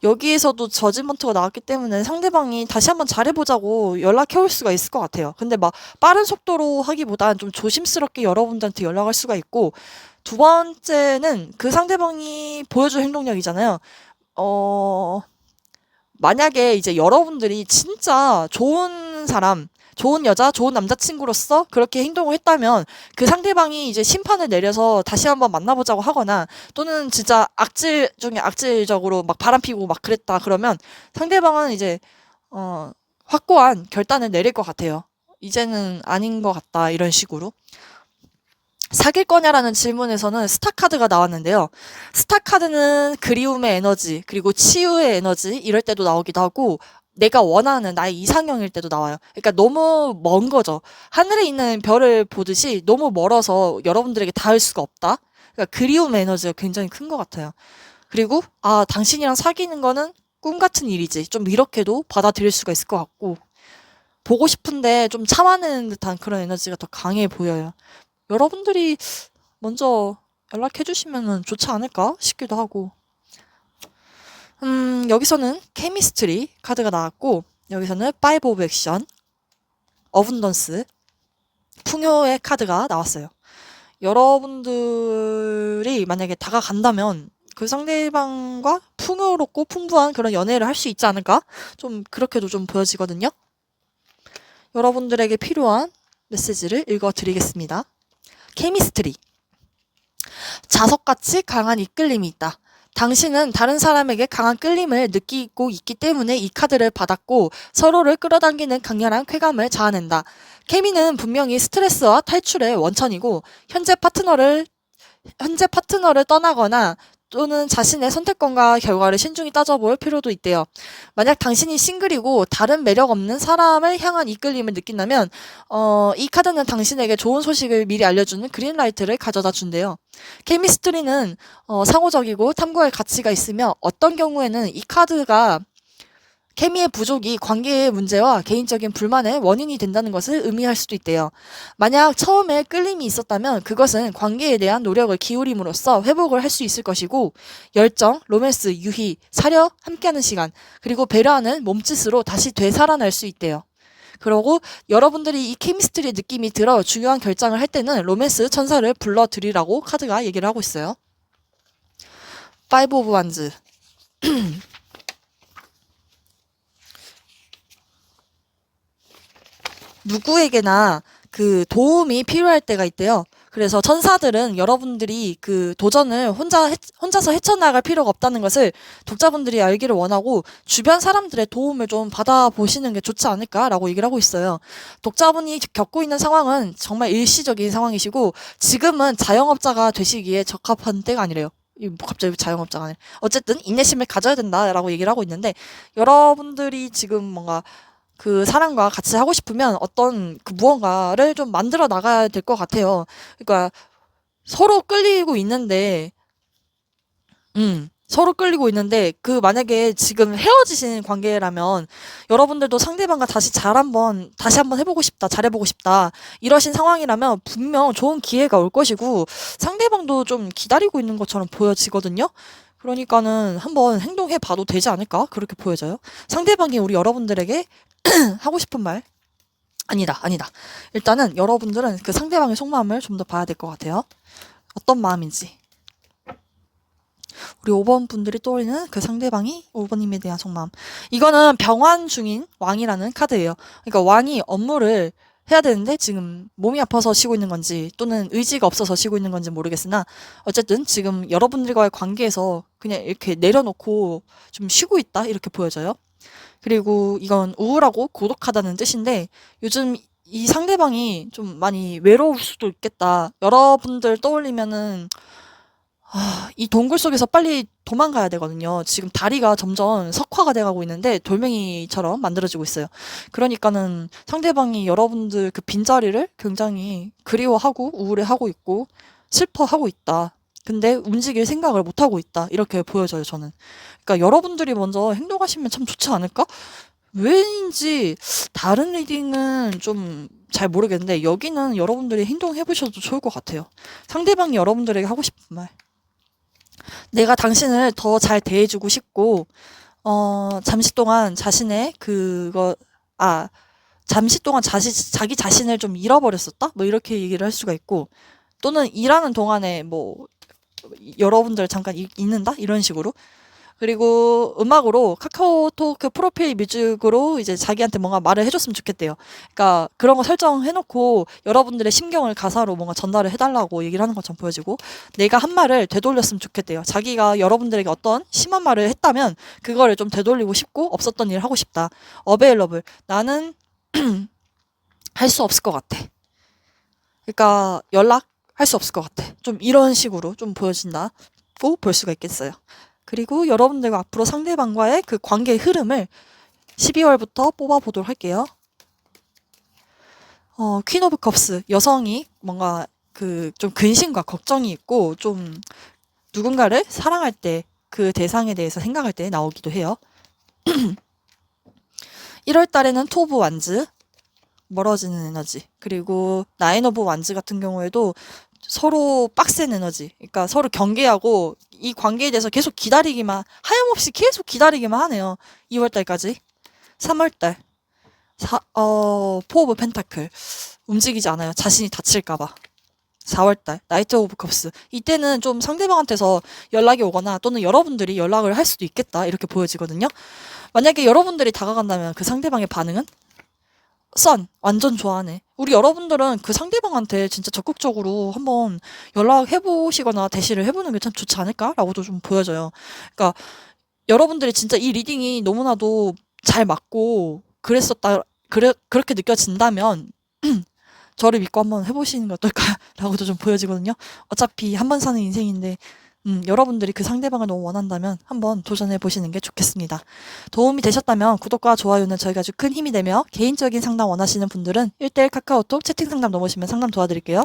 여기에서도 저지먼트가 나왔기 때문에 상대방이 다시 한번 잘해보자고 연락해올 수가 있을 것 같아요. 근데 막 빠른 속도로 하기보단 좀 조심스럽게 여러분들한테 연락할 수가 있고, 두 번째는 그 상대방이 보여줄 행동력이잖아요. 어, 만약에 이제 여러분들이 진짜 좋은 사람, 좋은 여자, 좋은 남자친구로서 그렇게 행동을 했다면 그 상대방이 이제 심판을 내려서 다시 한번 만나보자고 하거나 또는 진짜 악질 중에 악질적으로 막 바람피고 막 그랬다 그러면 상대방은 이제 확고한 결단을 내릴 것 같아요. 이제는 아닌 것 같다 이런 식으로. 사귈 거냐라는 질문에서는 스타 카드가 나왔는데요. 스타 카드는 그리움의 에너지, 그리고 치유의 에너지, 이럴 때도 나오기도 하고, 내가 원하는 나의 이상형일 때도 나와요. 그러니까 너무 먼 거죠. 하늘에 있는 별을 보듯이 너무 멀어서 여러분들에게 닿을 수가 없다. 그러니까 그리움의 에너지가 굉장히 큰 것 같아요. 그리고, 아, 당신이랑 사귀는 거는 꿈 같은 일이지. 좀 이렇게도 받아들일 수가 있을 것 같고, 보고 싶은데 좀 참아내는 듯한 그런 에너지가 더 강해 보여요. 여러분들이 먼저 연락해 주시면 좋지 않을까 싶기도 하고. 여기서는 케미스트리 카드가 나왔고, 여기서는 파이브 오브 액션, 어분던스, 풍요의 카드가 나왔어요. 여러분들이 만약에 다가간다면 그 상대방과 풍요롭고 풍부한 그런 연애를 할 수 있지 않을까? 좀 그렇게도 좀 보여지거든요. 여러분들에게 필요한 메시지를 읽어드리겠습니다. 케미스트리. 자석같이 강한 이끌림이 있다. 당신은 다른 사람에게 강한 끌림을 느끼고 있기 때문에 이 카드를 받았고 서로를 끌어당기는 강렬한 쾌감을 자아낸다. 케미는 분명히 스트레스와 탈출의 원천이고 현재 파트너를 떠나거나 또는 자신의 선택권과 결과를 신중히 따져볼 필요도 있대요. 만약 당신이 싱글이고 다른 매력 없는 사람을 향한 이끌림을 느낀다면 이 카드는 당신에게 좋은 소식을 미리 알려주는 그린라이트를 가져다 준대요. 케미스트리는 상호적이고 탐구할 가치가 있으며 어떤 경우에는 이 카드가 케미의 부족이 관계의 문제와 개인적인 불만의 원인이 된다는 것을 의미할 수도 있대요. 만약 처음에 끌림이 있었다면 그것은 관계에 대한 노력을 기울임으로써 회복을 할 수 있을 것이고 열정, 로맨스, 유희, 사려, 함께하는 시간, 그리고 배려하는 몸짓으로 다시 되살아날 수 있대요. 그리고 여러분들이 이 케미스트리의 느낌이 들어 중요한 결정을 할 때는 로맨스 천사를 불러드리라고 카드가 얘기를 하고 있어요. 파이브 오브 완즈. 누구에게나 그 도움이 필요할 때가 있대요. 그래서 천사들은 여러분들이 그 도전을 혼자서 헤쳐나갈 필요가 없다는 것을 독자분들이 알기를 원하고 주변 사람들의 도움을 좀 받아보시는 게 좋지 않을까라고 얘기를 하고 있어요. 독자분이 겪고 있는 상황은 정말 일시적인 상황이시고 지금은 자영업자가 되시기에 적합한 때가 아니래요. 갑자기 자영업자가 아니라 어쨌든 인내심을 가져야 된다라고 얘기를 하고 있는데 여러분들이 지금 뭔가 그 사람과 같이 하고 싶으면 어떤 그 무언가를 좀 만들어 나가야 될 것 같아요. 그러니까 서로 끌리고 있는데, 서로 끌리고 있는데 그 만약에 지금 헤어지신 관계라면 여러분들도 상대방과 다시 한번 해보고 싶다, 잘해보고 싶다 이러신 상황이라면 분명 좋은 기회가 올 것이고 상대방도 좀 기다리고 있는 것처럼 보여지거든요. 그러니까는 한번 행동해 봐도 되지 않을까? 그렇게 보여져요. 상대방이 우리 여러분들에게 하고 싶은 말? 아니다. 일단은 여러분들은 그 상대방의 속마음을 좀 더 봐야 될 것 같아요. 어떤 마음인지. 우리 5번 분들이 떠올리는 그 상대방이 5번님에 대한 속마음. 이거는 병환 중인 왕이라는 카드예요. 그러니까 왕이 업무를 해야 되는데 지금 몸이 아파서 쉬고 있는 건지 또는 의지가 없어서 쉬고 있는 건지 모르겠으나 어쨌든 지금 여러분들과의 관계에서 그냥 이렇게 내려놓고 좀 쉬고 있다 이렇게 보여져요. 그리고 이건 우울하고 고독하다는 뜻인데 요즘 이 상대방이 좀 많이 외로울 수도 있겠다. 여러분들 떠올리면은 이 동굴 속에서 빨리 도망가야 되거든요. 지금 다리가 점점 석화가 돼가고 있는데 돌멩이처럼 만들어지고 있어요. 그러니까는 상대방이 여러분들 그 빈자리를 굉장히 그리워하고 우울해하고 있고 슬퍼하고 있다. 근데 움직일 생각을 못하고 있다. 이렇게 보여져요, 저는. 그러니까 여러분들이 먼저 행동하시면 참 좋지 않을까? 왜인지 다른 리딩은 좀 잘 모르겠는데 여기는 여러분들이 행동해보셔도 좋을 것 같아요. 상대방이 여러분들에게 하고 싶은 말. 내가 당신을 더 잘 대해주고 싶고, 잠시 동안 자기 자신을 좀 잃어버렸었다? 뭐 이렇게 얘기를 할 수가 있고, 또는 일하는 동안에 뭐, 여러분들 잠깐 있는다? 이런 식으로. 그리고 음악으로 카카오톡 그 프로필 뮤직으로 이제 자기한테 뭔가 말을 해줬으면 좋겠대요. 그러니까 그런 거 설정해놓고 여러분들의 심경을 가사로 뭔가 전달을 해달라고 얘기를 하는 것처럼 보여지고 내가 한 말을 되돌렸으면 좋겠대요. 자기가 여러분들에게 어떤 심한 말을 했다면 그거를 좀 되돌리고 싶고 없었던 일을 하고 싶다. 어베일러블. 나는 할 수 없을 것 같아. 그러니까 연락할 수 없을 것 같아. 좀 이런 식으로 좀 보여진다고 볼 수가 있겠어요. 그리고 여러분들과 앞으로 상대방과의 그 관계의 흐름을 12월부터 뽑아보도록 할게요. 퀸 오브 컵스. 여성이 뭔가 그 좀 근심과 걱정이 있고 좀 누군가를 사랑할 때 그 대상에 대해서 생각할 때 나오기도 해요. 1월 달에는 투 오브 완즈. 멀어지는 에너지. 그리고 나인 오브 완즈 같은 경우에도 서로 빡센 에너지. 그러니까 서로 경계하고 이 관계에 대해서 계속 하염없이 계속 기다리기만 하네요. 2월달까지. 3월달. 포 오브 펜타클. 움직이지 않아요. 자신이 다칠까봐. 4월달 나이트 오브 컵스 이때는 좀 상대방한테서 연락이 오거나 또는 여러분들이 연락을 할 수도 있겠다 이렇게 보여지거든요. 만약에 여러분들이 다가간다면 그 상대방의 반응은 선 완전 좋아하네. 우리 여러분들은 그 상대방한테 진짜 적극적으로 한번 연락해 보시거나 대시를 해보는 게 참 좋지 않을까라고도 좀 보여져요. 그러니까 여러분들이 진짜 이 리딩이 너무나도 잘 맞고 그렇게 느껴진다면 저를 믿고 한번 해보시는 게 어떨까라고도 좀 보여지거든요. 어차피 한 번 사는 인생인데 여러분들이 그 상대방을 너무 원한다면 한번 도전해 보시는 게 좋겠습니다. 도움이 되셨다면 구독과 좋아요는 저희가 아주 큰 힘이 되며 개인적인 상담 원하시는 분들은 1대1 카카오톡 채팅 상담 넘으시면 상담 도와드릴게요.